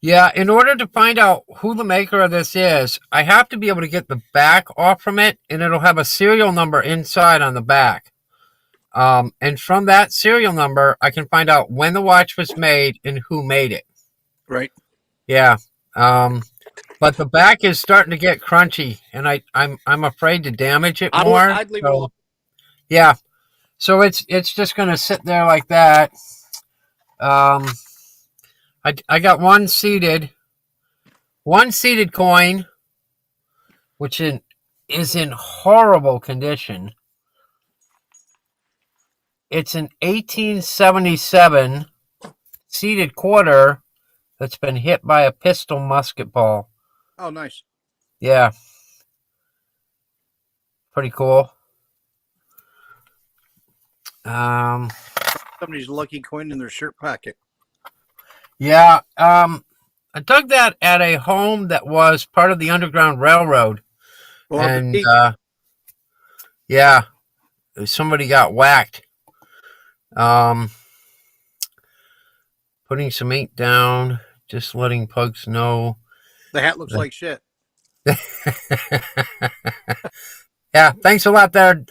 Yeah, in order to find out who the maker of this is, I have to be able to get the back off from it, and it'll have a serial number inside on the back. And from that serial number, I can find out when the watch was made and who made it. Right. Yeah. But the back is starting to get crunchy, and I'm afraid to damage it more. I'd leave it alone. Yeah. So it's just going to sit there like that. I got one seated coin, which is in horrible condition. It's an 1877 seated quarter that's been hit by a pistol musket ball. Oh, nice. Yeah. Pretty cool. Somebody's lucky coin in their shirt pocket. Yeah. I dug that at a home that was part of the Underground Railroad. Well, and yeah, somebody got whacked. Putting some ink down, just letting pugs know. The hat looks like shit. Yeah, thanks a lot there,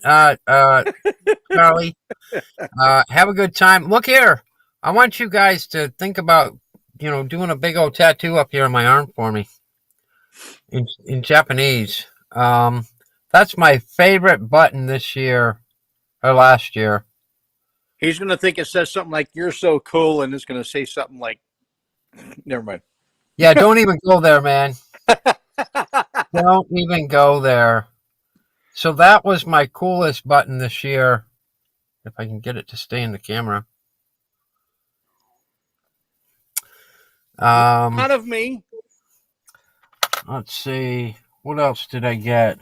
Charlie. Have a good time. Look here. I want you guys to think about, doing a big old tattoo up here on my arm for me in Japanese. That's my favorite button this year or last year. He's going to think it says something like, you're so cool, and it's going to say something like, never mind. Yeah, don't even go there, man. Don't even go there. So that was my coolest button this year. If I can get it to stay in the camera. Not of me. Let's see. What else did I get?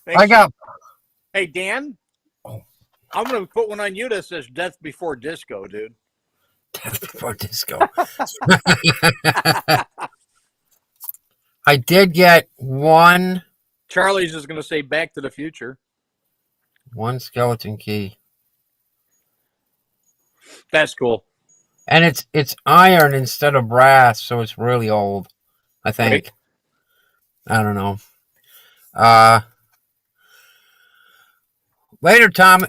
Thanks. I got... Hey, Dan. Oh. I'm going to put one on you that says Death Before Disco, dude. Death Before Disco. I did get one... Charlie's is going to say Back to the Future. One skeleton key. That's cool. And it's iron instead of brass, so it's really old, I think. Right. I don't know. Later, Tom.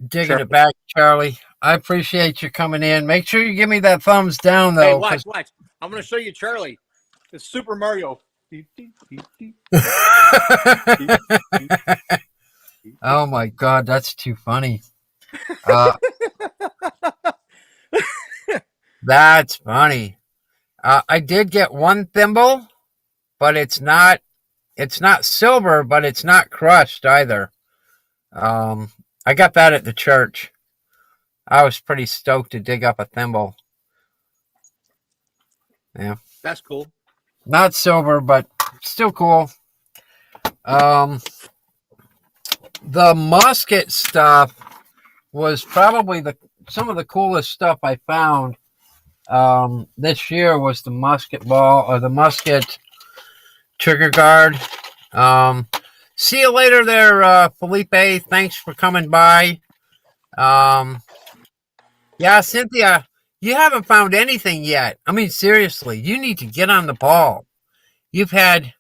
Digging Sure. it back, Charlie. I appreciate you coming in. Make sure you give me that thumbs down, though. Hey, watch. I'm going to show you Charlie. It's Super Mario. Oh my God, that's too funny. Uh, that's funny. I did get one thimble, but it's not silver, but it's not crushed either. I got that at the church. I was pretty stoked to dig up a thimble. Yeah. That's cool. Not silver, but still cool. The musket stuff was probably some of the coolest stuff I found this year was the musket ball or the musket trigger guard. See you later there, Felipe. Thanks for coming by. Yeah, Cynthia, you haven't found anything yet. I mean, seriously, you need to get on the ball. You've had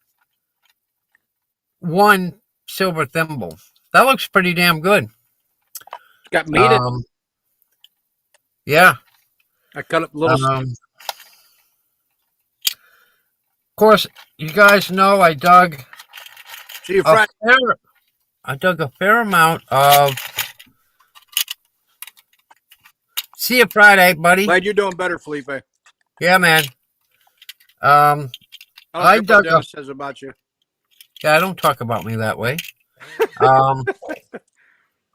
one silver thimble. That looks pretty damn good. It's got meat in it. Yeah. I cut up little. Of course, you guys know I dug See you Friday. a fair amount of. See you Friday, buddy. Glad you're doing better, Felipe. Yeah, man. I don't I care dug what Dennis says about you. Yeah, don't talk about me that way.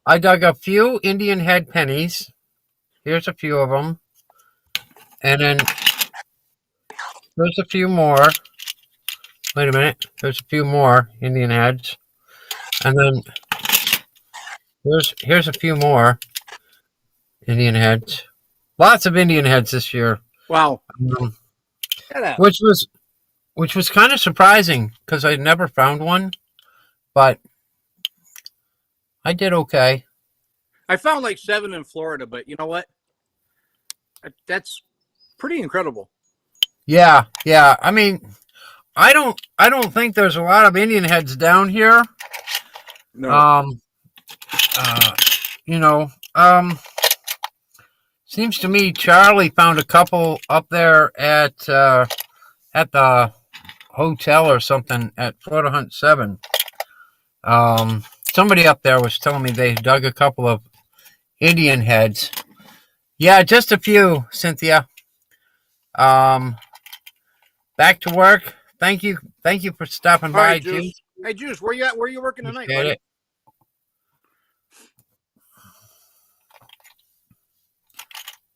I dug a few Indian head pennies. Here's a few of them. And then there's a few more. Wait a minute. There's a few more Indian heads. And then here's a few more Indian heads. Lots of Indian heads this year. Wow. Which was kind of surprising because I never found one. But I did okay. I found like 7 in Florida, but you know what? That's pretty incredible. Yeah. I mean, I don't think there's a lot of Indian heads down here. No. Seems to me Charlie found a couple up there at the hotel or something at Florida Hunt 7. Somebody up there was telling me they dug a couple of Indian heads. Yeah, just a few, Cynthia. Back to work. Thank you for stopping by, Right, Juice. Hey, Juice, where you at? Where are you working tonight, buddy?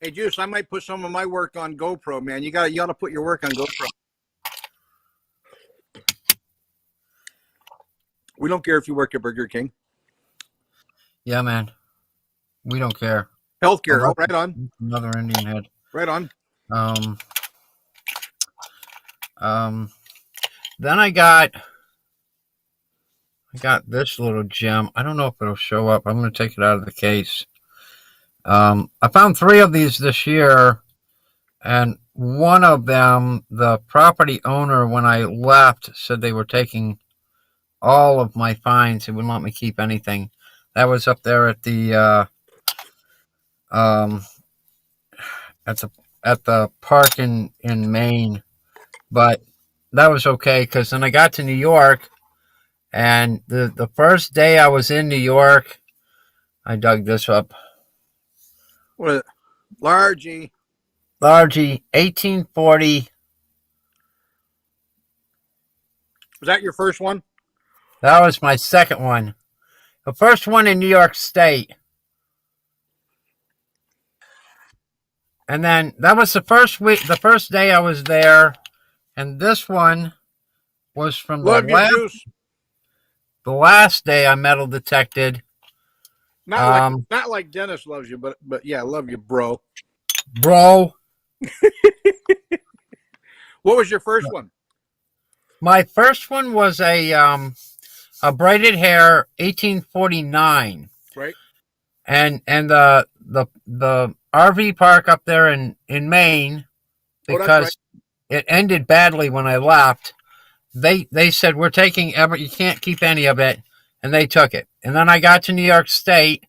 Hey, Juice, I might put some of my work on GoPro, man. You gotta put your work on GoPro. We don't care if you work at Burger King. Yeah, man. We don't care. Healthcare. Oh, right on. Another Indian head. Right on. Then I got this little gem. I don't know if it'll show up. I'm going to take it out of the case. I found 3 of these this year, and one of them, the property owner, when I left, said they were taking all of my finds. He wouldn't let me keep anything. That was up there at the park in Maine, but that was okay because then I got to New York, and the first day I was in New York, I dug this up. What? Largie, 1840. Was that your first one? That was my second one. The first one in New York State. And then that was the first day I was there. And this one was from the last day I metal detected. Not like Dennis loves you, but yeah, I love you, bro. Bro. What was your first one? My first one was a braided hair 1849. Right. And the RV park up there in Maine, because it ended badly when I left. They said we're taking you can't keep any of it, and they took it. And then I got to New York State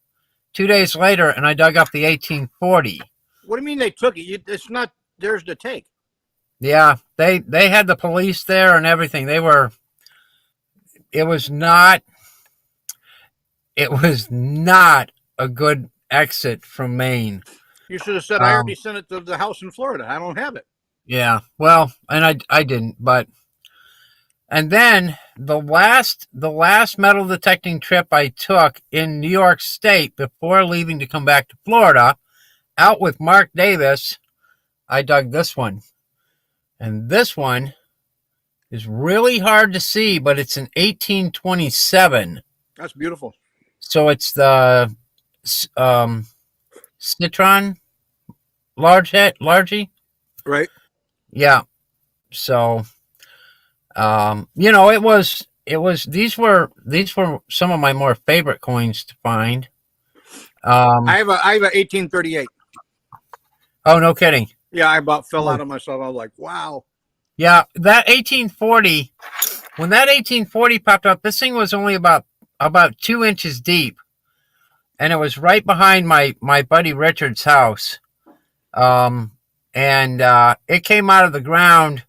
2 days later, and I dug up the 1840. What do you mean they took it? It's not theirs to take. Yeah, they had the police there and everything. It was not it was not a good exit from Maine. You should have said I already Um, sent it to the house in Florida. I don't have it. yeah, well, and I didn't, but and then the last metal detecting trip I took in New York State before leaving to come back to Florida, out with Mark Davis, I dug this one. And this one is really hard to see, but it's an 1827. That's beautiful. So it's the Citron largey. Right. Yeah. So it was these were some of my more favorite coins to find. I have a 1838. Oh, no kidding. Yeah, I about fell out of myself. I was like, wow. Yeah, that 1840. When that 1840 popped up, this thing was only about 2 inches deep, and it was right behind my buddy Richard's house. And it came out of the ground,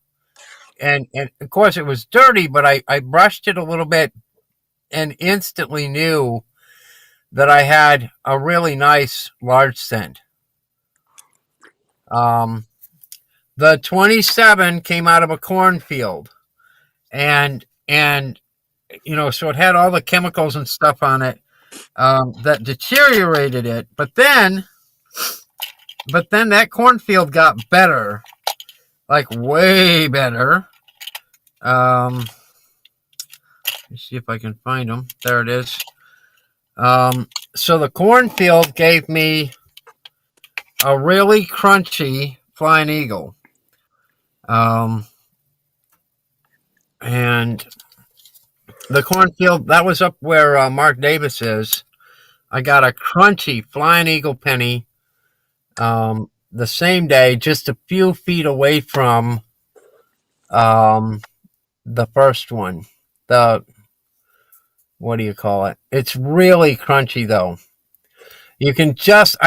and of course it was dirty, but I brushed it a little bit and instantly knew that I had a really nice large cent. The 27 came out of a cornfield, and so it had all the chemicals and stuff on it that deteriorated it. But then that cornfield got better, like way better. Let me see if I can find them. There it is. So the cornfield gave me a really crunchy flying eagle. And the cornfield, that was up where Mark Davis is. I got a crunchy flying eagle penny the same day, just a few feet away from the first one. What do you call it? It's really crunchy though. I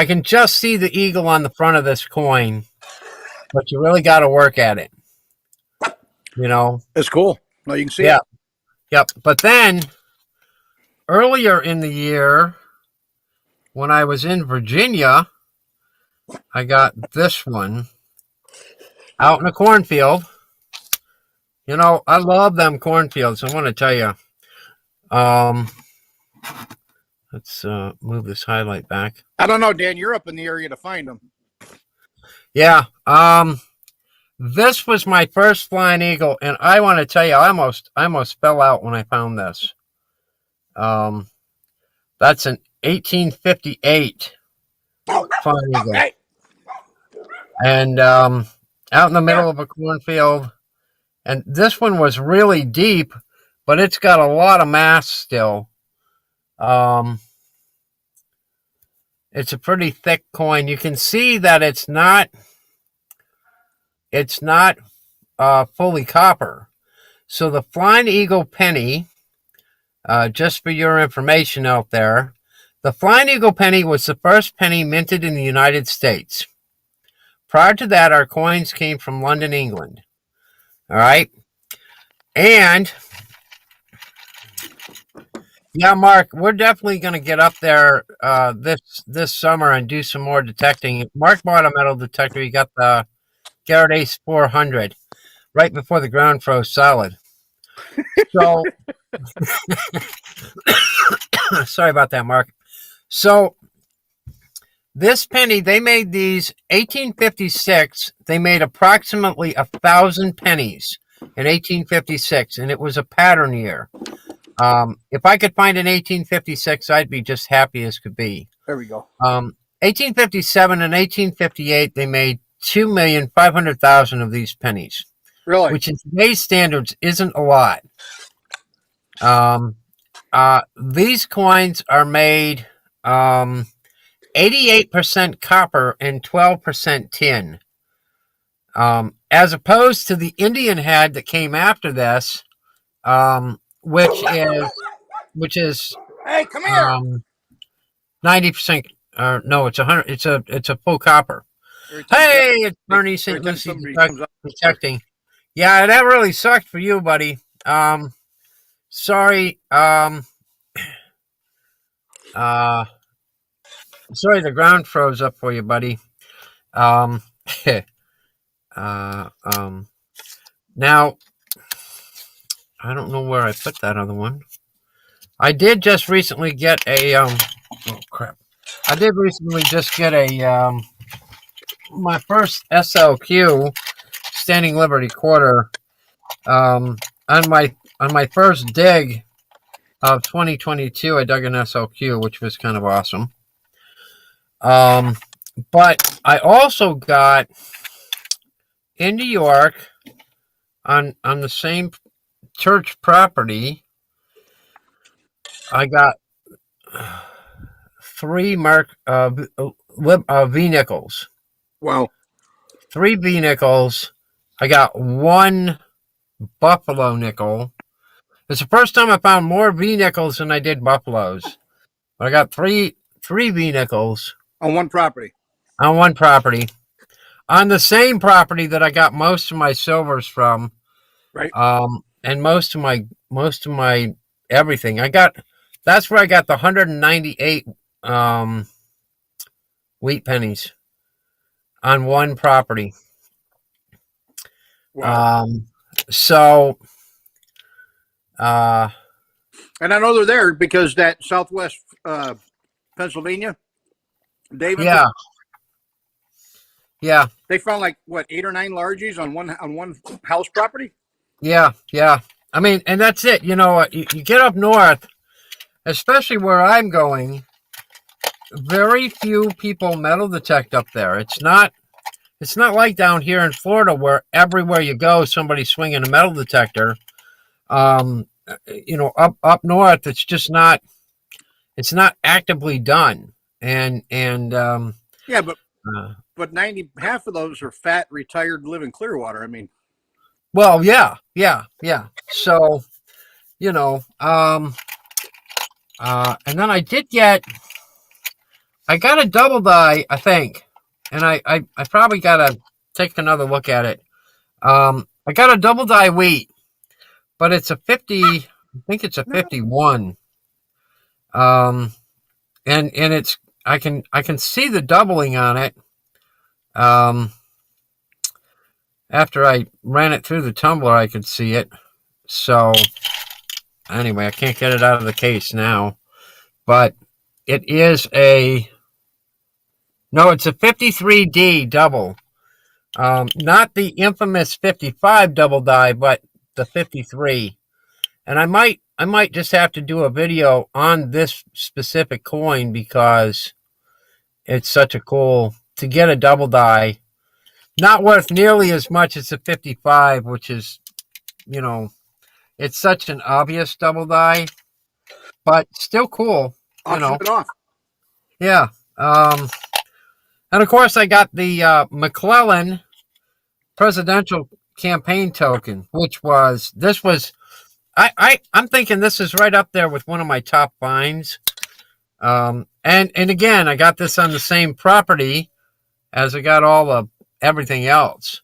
can just see the eagle on the front of this coin, but you really got to work at it. It's cool. No, you can see Yeah. it. Yep. But then earlier in the year, when I was in Virginia, I got this one out in a cornfield. I love them cornfields. I want to tell you. Let's move this highlight back. I don't know, Dan. You're up in the area to find them. Yeah. This was my first flying eagle, and I want to tell you, I almost fell out when I found this. That's an 1858 flying eagle, Hey. and out in the middle of a cornfield. And this one was really deep, but it's got a lot of mass still. It's a pretty thick coin. You can see that it's not fully copper. So the Flying Eagle penny, just for your information out there, the Flying Eagle penny was the first penny minted in the United States. Prior to that, our coins came from London, England. All right. And yeah, Mark, we're definitely going to get up there this summer and do some more detecting. Mark bought a metal detector. He got the Garrett Ace 400 right before the ground froze solid. So, sorry about that, Mark. So, this penny, they made these 1856. They made approximately 1,000 pennies in 1856, and it was a pattern year. If I could find an 1856, I'd be just happy as could be. There we go. 1857 and 1858, they made 2,500,000 of these pennies. Really? Which in today's standards isn't a lot. These coins are made 88% copper and 12% tin. As opposed to the Indian head that came after this, which is Hey, come here. 90%. No, it's 100. It's a full copper. Every time Hey, it's Bernie every St. time Lucie somebody comes up. detecting. Yeah, that really sucked for you, buddy. Sorry. Uh, sorry, the ground froze up for you, buddy. Um, uh, um. Now, I don't know where I put that other one. I did just recently get a Oh crap! I did recently just get a my first SLQ standing Liberty quarter. On my first dig of 2022, I dug an SLQ, which was kind of awesome. But I also got in New York on the same church property. I got three V nickels. Wow. Three V nickels. I got one buffalo nickel. It's the first time I found more V nickels than I did buffaloes. But I got three V nickels On one property. on one property. On the same property that I got most of my silvers from. Right. And most of my everything. That's where I got the 198 wheat pennies on one property. Wow. So And I know they're there because that Southwest Pennsylvania, David. Yeah. They found like what 8 or 9 largies on one house property. Yeah. I mean, and that's it. You know, you get up north, especially where I'm going. Very few people metal detect up there. It's not like down here in Florida where everywhere you go, somebody's swinging a metal detector. You know, up north, it's just not. It's not actively done, and yeah, but half of those are fat, retired, live in Clearwater. I mean, well, yeah. So, you know, and then I got a double die, I think, and I probably gotta take another look at it. I got a double die wheat, but it's a 50. I think it's a 51. And it's I can see the doubling on it. After I ran it through the tumbler, I could see it. So anyway, I can't get it out of the case now, but it is it's a 53D double. Not the infamous 55 double die, but the 53. And I might just have to do a video on this specific coin because it's such a cool to get a double die. Not worth nearly as much as the 55, which is, you know, it's such an obvious double die, but still cool. auction it off. Yeah. And of course, I got the Mcclellan presidential campaign token, I'm thinking this is right up there with one of my top finds. And again, I got this on the same property as I got all of everything else.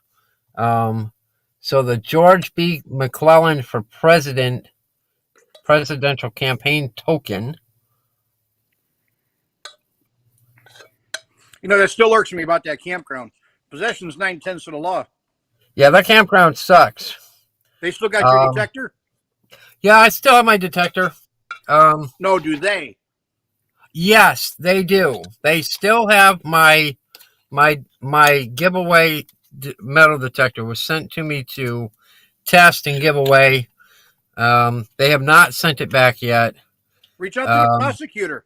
So the George B. McClellan for presidential campaign token. You know, that still irks me about that campground. Possession's 9/10 of the law. Yeah, that campground sucks. They still got your detector? Yeah, I still have my detector. No, do they? Yes, they do. They still have my giveaway metal detector was sent to me to test and give away. They have not sent it back yet. Reach out to the prosecutor.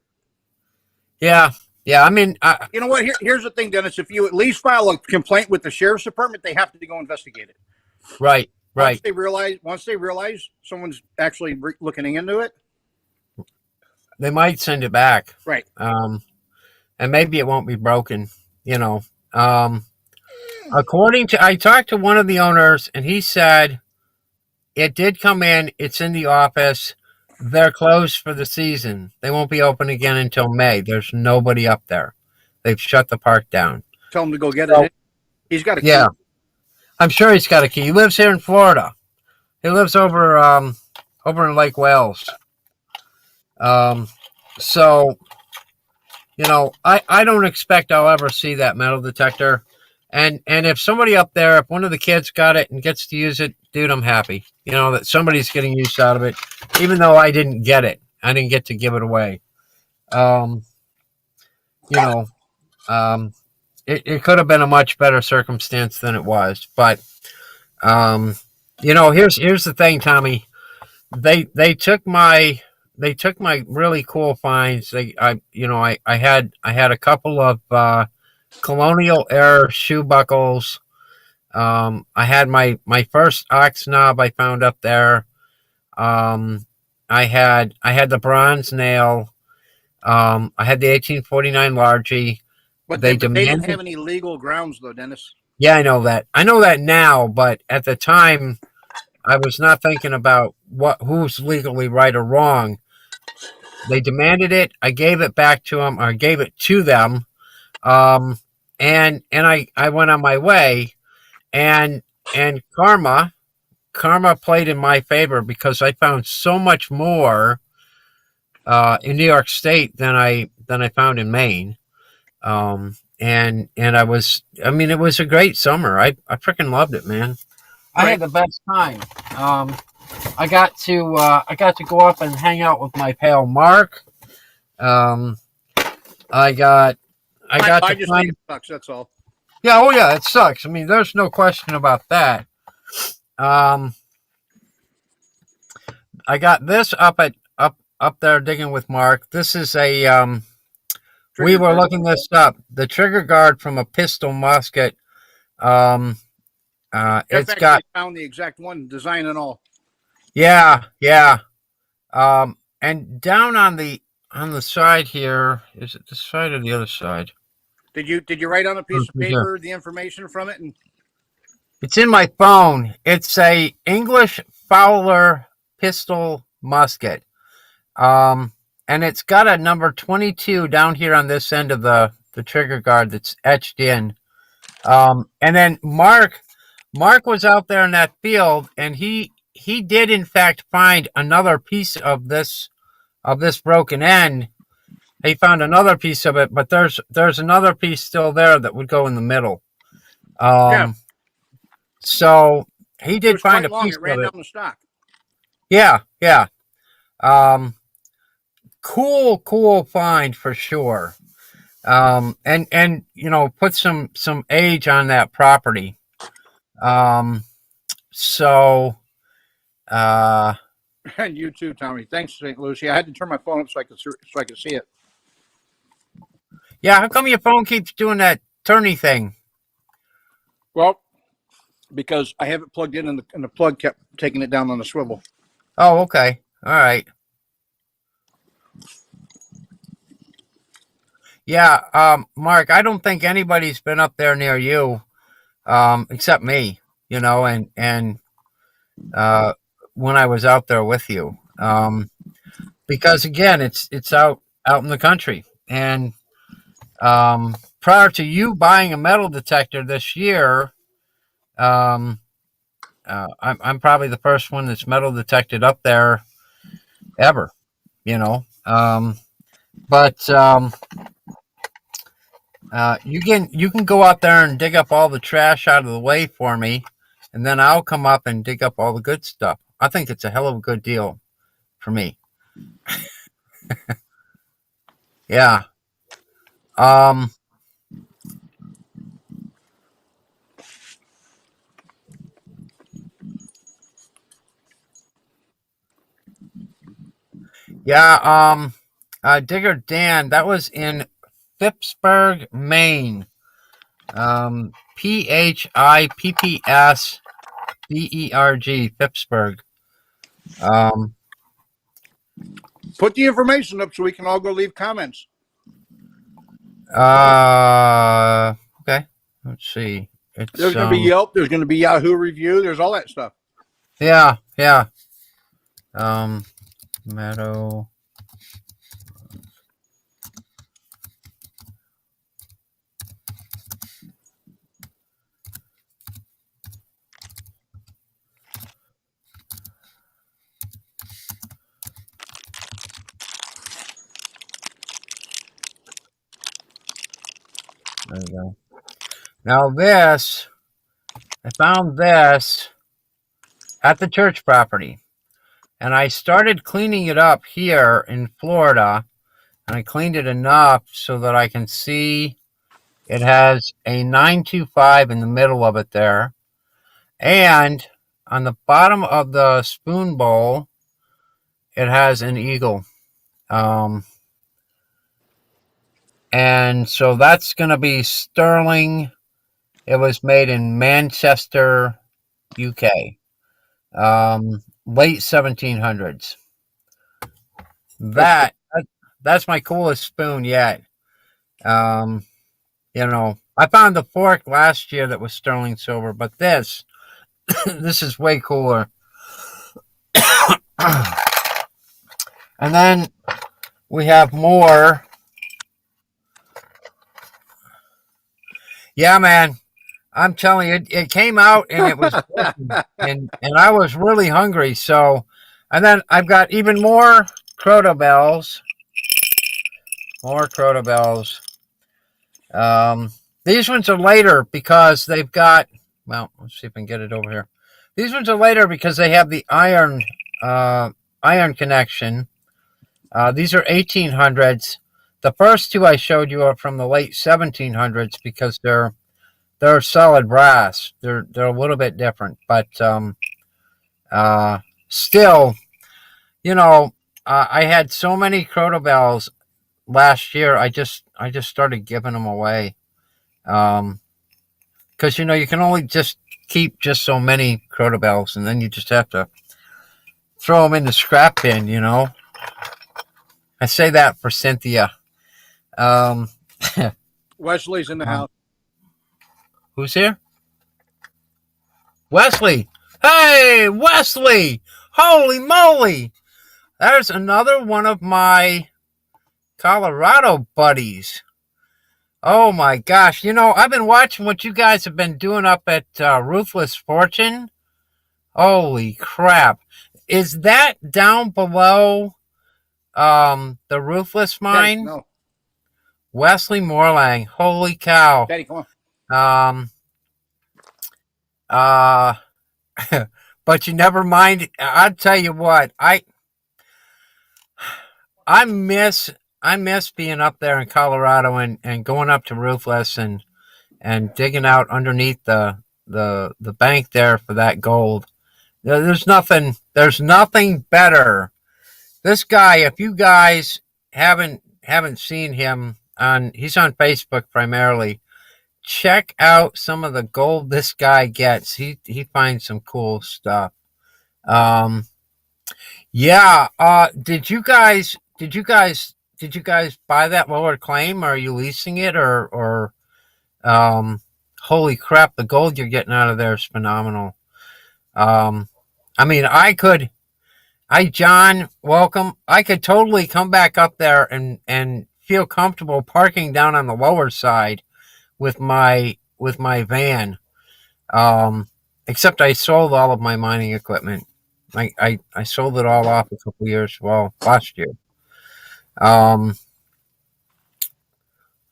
Yeah. I mean, you know what? Here's the thing, Dennis. If you at least file a complaint with the sheriff's department, they have to go investigate it. Right. Once they realize someone's actually looking into it, they might send it back. Right. And maybe it won't be broken. You know. I talked to one of the owners, and he said it did come in. It's in the office. They're closed for the season. They won't be open again until May. There's nobody up there. They've shut the park down. Tell him to go get So, it. He's got a yeah, key. I'm sure he's got a key. He lives here in Florida. He lives over in Lake Wales. So I don't expect I'll ever see that metal detector. And if somebody up there, if one of the kids got it and gets to use it, dude, I'm happy. That somebody's getting use out of it, even though I didn't get it. I didn't get to give it away. Um, you know, it could have been a much better circumstance than it was. But um, here's the thing, Tommy. They took my really cool finds. I had a couple of colonial era shoe buckles. I had my first ox knob I found up there. I had the bronze nail. I had the 1849 largie. But They they didn't demanded. have any legal grounds, though, Dennis. Yeah, I know that. I know that now, but at the time, I was not thinking about who's legally right or wrong. They demanded it. I gave it back to them. I gave it to them. And I went on my way. And karma played in my favor because I found so much more in New York State than I found in Maine. And it was a great summer. I freaking loved it, man. I had the best time. I got to go up and hang out with my pal Mark. Um, I got I to just think find. it sucks. That's all. Yeah, oh yeah, it sucks. I mean, there's no question about that. Um, I got this up there digging with Mark. This is a. We Trigger were guard. looking this up. The trigger guard from a pistol musket. Um, Jeff it's got. actually found the exact one, design and all. Yeah, yeah. And down on the side here, is it the side or the other side? Did you write on a piece of Right here. paper the information from it? And It's in my phone. It's a English Fowler pistol musket. And it's got a number 22 down here on this end of the trigger guard that's etched in. And then Mark was out there in that field, and he did in fact find another piece of this broken end. He found another piece of it, but there's another piece still there that would go in the middle. yeah, So he it did was find quite a long. piece It ran of down it. the stock. Yeah, yeah. Cool find for sure. And put some age on that property. So And you too, Tommy. Thanks, St. Lucie. I had to turn my phone up so I could see it. yeah, how come your phone keeps doing that turny thing? Well, because I have it plugged in, and the plug kept taking it down on the swivel. Oh, okay. All right. Yeah, Mark, I don't think anybody's been up there near you, except me, and when I was out there with you. Because again, it's out in the country. And prior to you buying a metal detector this year, I'm probably the first one that's metal detected up there ever, but you can go out there and dig up all the trash out of the way for me, and then I'll come up and dig up all the good stuff. I think it's a hell of a good deal for me. Yeah. Um. Yeah. Digger Dan, that was in Phippsburg, Maine. Phippsberg, Phippsburg. Put the information up so we can all go leave comments. Okay. Let's see. There's going to be Yelp. There's going to be Yahoo review. There's all that stuff. Yeah. Meadow. There you go. Now this, I found this at the church property. And I started cleaning it up here in Florida. And I cleaned it enough so that I can see it has a 925 in the middle of it there. And on the bottom of the spoon bowl, it has an eagle. And so that's going to be sterling. It was made in Manchester, UK, late 1700s. That's my coolest spoon yet. I found the fork last year that was sterling silver, but this this is way cooler. And then we have more. Yeah, man. I'm telling you, it came out and it was and I was really hungry. So, and then I've got even more Croto bells. More Croto bells. These ones are later because they've got. Well, let's see if I can get it over here. These ones are later because they have the iron connection. These are 1800s. The first two I showed you are from the late 1700s because they're solid brass. They're a little bit different, but still, I had so many Croto bells last year. I just started giving them away, because you can only just keep just so many Croto bells, and then you just have to throw them in the scrap bin. I say that for Cynthia. Wesley's in the house. Who's here? Wesley. Hey, Wesley! Holy moly! There's another one of my Colorado buddies. Oh my gosh. I've been watching what you guys have been doing up at Ruthless Fortune. Holy crap. Is that down below the Ruthless mine? Daddy, no. Wesley Morlang. Holy cow. Daddy, come on. But you never mind. I'll tell you what, I miss being up there in Colorado and going up to Ruthless and digging out underneath the bank there for that gold. There's nothing better. This guy, if you guys haven't seen him he's on Facebook primarily. Check out some of the gold this guy gets. He finds some cool stuff. Yeah. Did you guys buy that lower claim? Or are you leasing it or holy crap, the gold you're getting out of there is phenomenal. John, welcome. I could totally come back up there and feel comfortable parking down on the lower side with my van. Except I sold all of my mining equipment. I sold it all off a couple last year.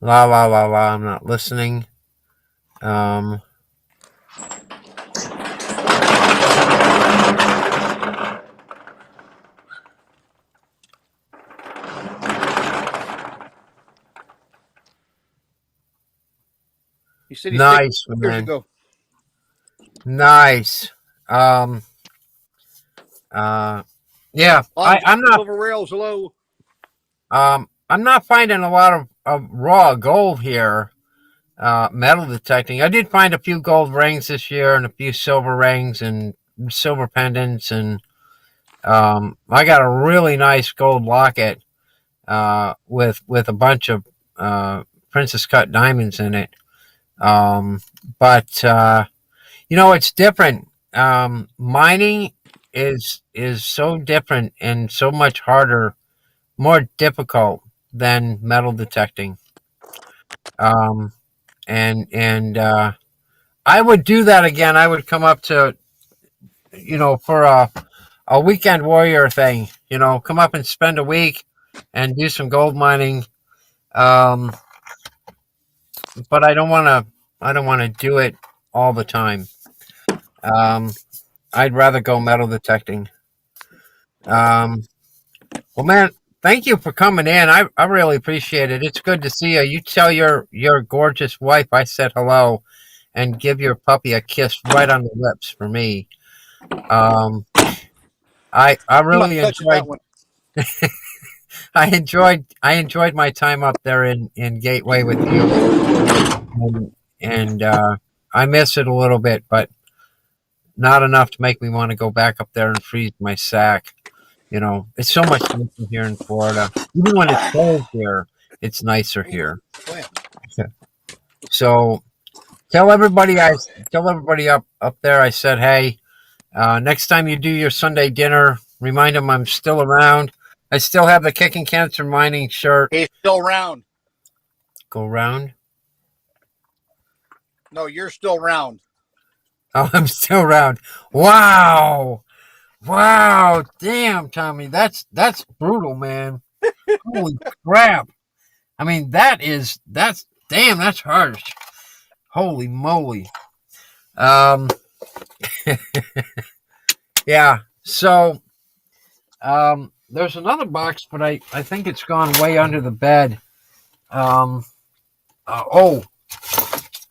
La la la la. I'm not listening. You said he's nice, man. Ago. Nice. Yeah. I'm not over rails. Hello. I'm not finding a lot of raw gold here. Metal detecting. I did find a few gold rings this year and a few silver rings and silver pendants, and I got a really nice gold locket with a bunch of princess cut diamonds in it. But it's different. Mining is so different and so much harder, more difficult than metal detecting. And I would do that again. I would come up to, for a weekend warrior thing, come up and spend a week and do some gold mining. but I don't want to. I don't want to do it all the time. I'd rather go metal detecting. Um, well, man, thank you for coming in. I really appreciate it. It's good to see you. You tell your gorgeous wife I said hello, and give your puppy a kiss right on the lips for me. Um, I I'm not really touching enjoyed that one. I enjoyed my time up there in Gateway with you, and I miss it a little bit, but not enough to make me want to go back up there and freeze my sack. You know, it's so much nicer here in Florida. Even when it's cold here, it's nicer here. Go ahead. So tell everybody up there. I said, hey, next time you do your Sunday dinner, remind them I'm still around. I still have the Kicking Cancer Mining shirt. He's still round. Go round. No, you're still round. Oh, I'm still around. Wow. Wow. Damn, Tommy. That's brutal, man. Holy crap. I mean, that's damn, that's harsh. Holy moly. Um yeah. So there's another box, but I think it's gone way under the bed. Oh,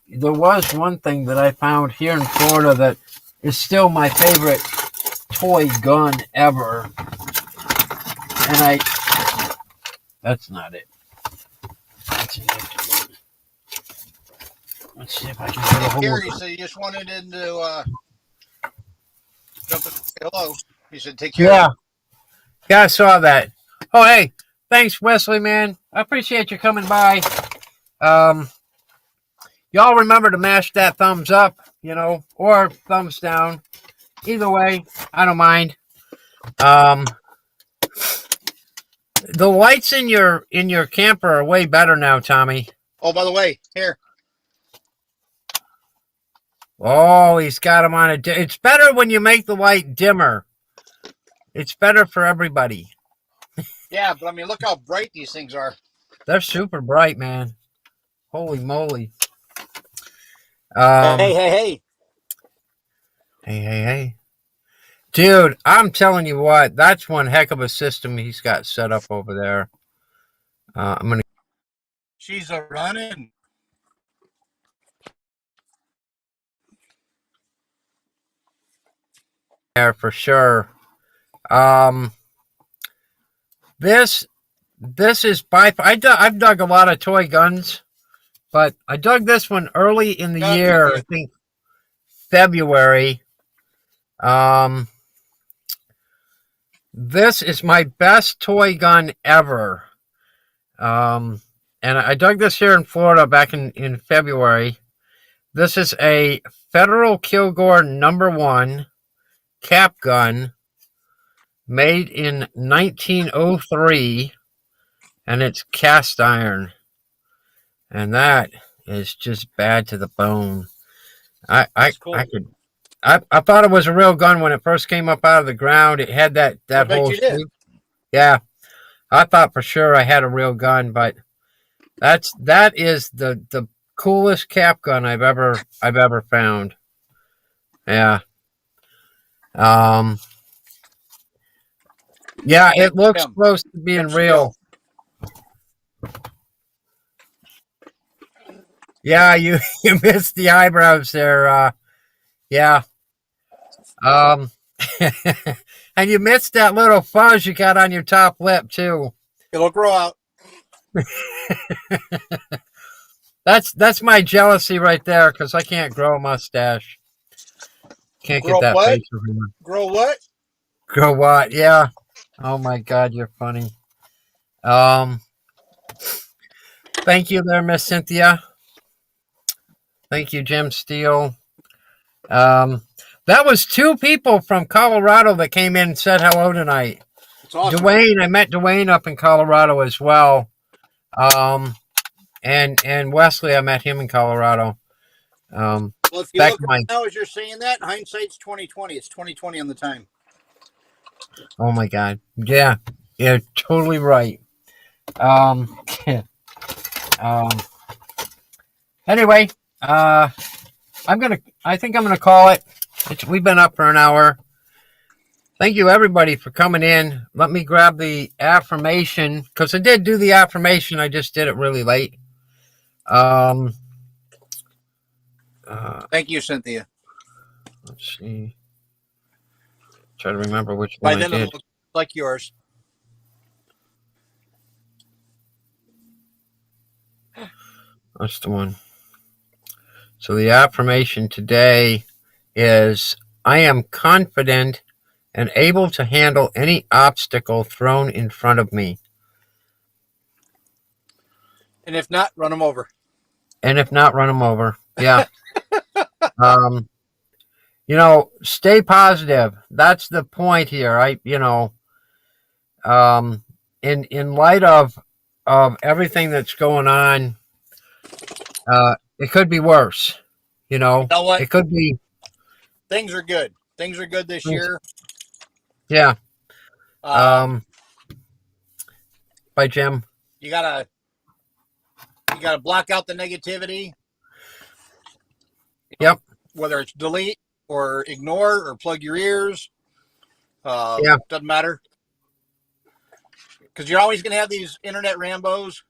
there was one thing that I found here in Florida that is still my favorite toy gun ever. And that's not it. That's it. Let's see if I can get a hold Here, of he it. said you just wanted him to jump and say hello. He said take care. Yeah. Yeah, I saw that. Oh, hey. Thanks, Wesley, man. I appreciate you coming by. Y'all remember to mash that thumbs up, or thumbs down. Either way, I don't mind. The lights in your camper are way better now, Tommy. Oh, by the way, here. Oh, he's got them on it's better when you make the light dimmer. It's better for everybody. Yeah, but I mean, look how bright these things are. They're super bright, man. Holy moly. Hey, hey, hey. Hey. Dude, I'm telling you what, that's one heck of a system he's got set up over there. I'm going to. She's a running. There for sure. This is I've dug a lot of toy guns, but I dug this one early in the year, I think February. This is my best toy gun ever. And I dug this here in Florida back in February. This is a Federal Kilgore #1 cap gun made in 1903, and it's cast iron. And that is just bad to the bone. I thought it was a real gun when it first came up out of the ground. It had that whole shape. Yeah, I thought for sure I had a real gun, but that is the coolest cap gun I've ever found. Yeah. Yeah, it looks close to being real. Yeah, you missed the eyebrows there. Yeah. And you missed that little fuzz you got on your top lip too. It'll grow out. That's my jealousy right there, because I can't grow a mustache. Can't get that face over here. Grow what? Grow what? Yeah. Oh my God, you're funny. Thank you there, Miss Cynthia. Thank you, Jim Steele. That was 2 people from Colorado that came in and said hello tonight. That's awesome. Dwayne, I met Dwayne up in Colorado as well. And Wesley, I met him in Colorado. Well, if you look now as you're saying that, hindsight's 2020. It's 2020 on the time. Oh my God. Yeah. You're totally right. Anyway, I think I'm gonna call it. We've been up for an hour. Thank you everybody for coming in. Let me grab the affirmation because I did do the affirmation. I just did it really late. Thank you, Cynthia. Let's see. Try to remember which By one I then it'll did. look like yours. That's the one. So the affirmation today is I am confident and able to handle any obstacle thrown in front of me. And if not, run them over. And if not, run them over. Yeah. Stay positive. That's the point here. In light of everything that's going on, it could be worse. You know what? It could be. Things are good. Things are good this year. Yeah. By Jim. You gotta block out the negativity. Yep. Whether it's delete or ignore or plug your ears. Doesn't matter. Because you're always going to have these internet Rambos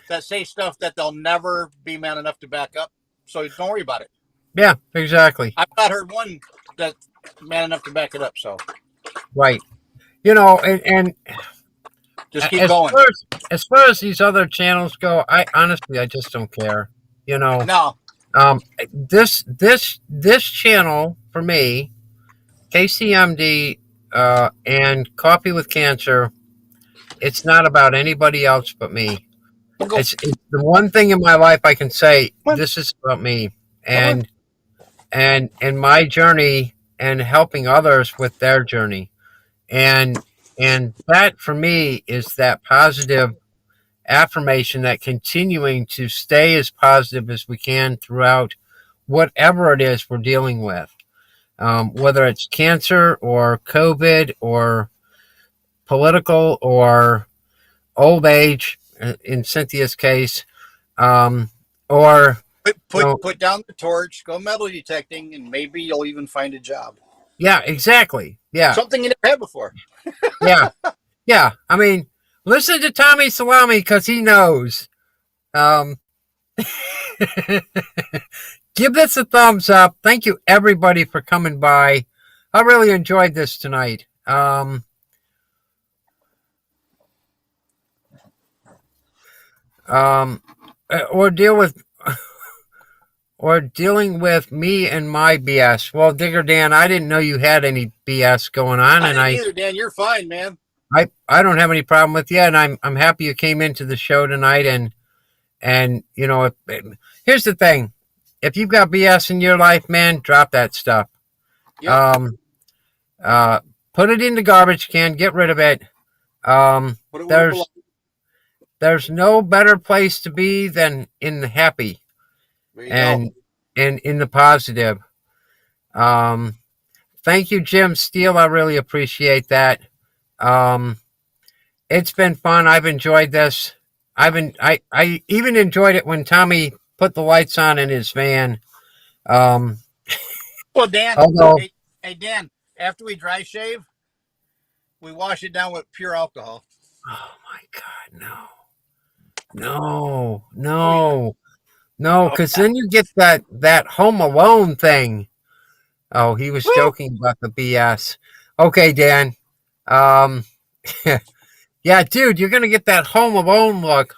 that say stuff that they'll never be man enough to back up. So don't worry about it. Yeah, exactly. I've not heard one that's man enough to back it up. So right. And just keep going. As far as these other channels go, I just don't care. No. This channel for me, KCMD, and Coffee with Cancer, it's not about anybody else but me. It's the one thing in my life I can say this is about me and my journey and helping others with their journey, and that for me is that positive affirmation, that continuing to stay as positive as we can throughout whatever it is we're dealing with, whether it's cancer or COVID or political or old age, in Cynthia's case, or put down the torch, go metal detecting, and maybe you'll even find a job. Yeah, exactly. Yeah, something you never had before. yeah. I mean, listen to Tommy Salami because he knows. Give this a thumbs up. Thank you everybody for coming by. I really enjoyed this tonight. Or dealing with me and my BS. Well, Digger Dan, I didn't know you had any BS going on, I didn't either, Dan. You're fine, man. I don't have any problem with you, and I'm happy you came into the show tonight. And here's the thing: if you've got BS in your life, man, drop that stuff. Yep. Put it in the garbage can. Get rid of it. There's no better place to be than in the happy and in the positive. Thank you, Jim Steele. I really appreciate that. It's been fun. I've enjoyed this. I even enjoyed it when Tommy put the lights on in his van. Well, Dan, hey Dan, after we dry shave, we wash it down with pure alcohol. Oh my God, no, because then you get that Home Alone thing. Oh, he was joking about the BS. Okay, Dan. Yeah, dude, you're gonna get that Home Alone look.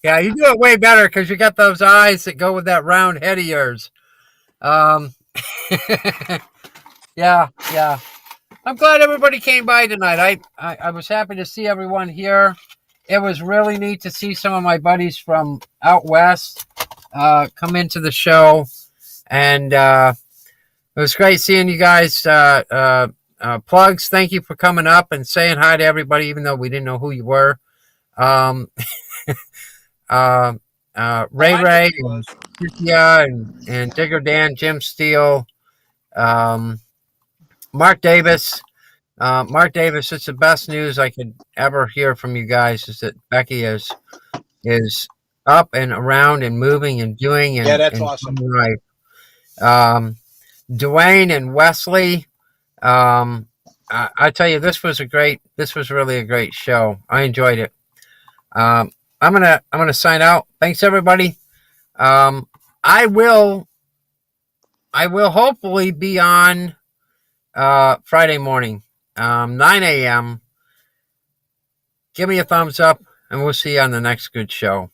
Yeah, you do it way better because you got those eyes that go with that round head of yours. Yeah. I'm glad everybody came by tonight. I was happy to see everyone here. It was really neat to see some of my buddies from out west come into the show, and it was great seeing you guys. Plugs, thank you for coming up and saying hi to everybody, even though we didn't know who you were. Ray and Cynthia and Digger Dan, Jim Steele, Mark Davis. Mark Davis, it's the best news I could ever hear from you guys is that Becky is up and around and moving and doing Yeah, and, that's and awesome. life. Dwayne and Wesley, I tell you, this was really a great show. I enjoyed it. I'm gonna sign out. Thanks everybody. Um, I will hopefully be on Friday morning, 9 a.m. Give me a thumbs up, and we'll see you on the next good show.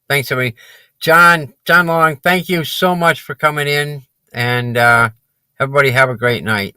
Thanks everybody. John Long, thank you so much for coming in, and everybody have a great night.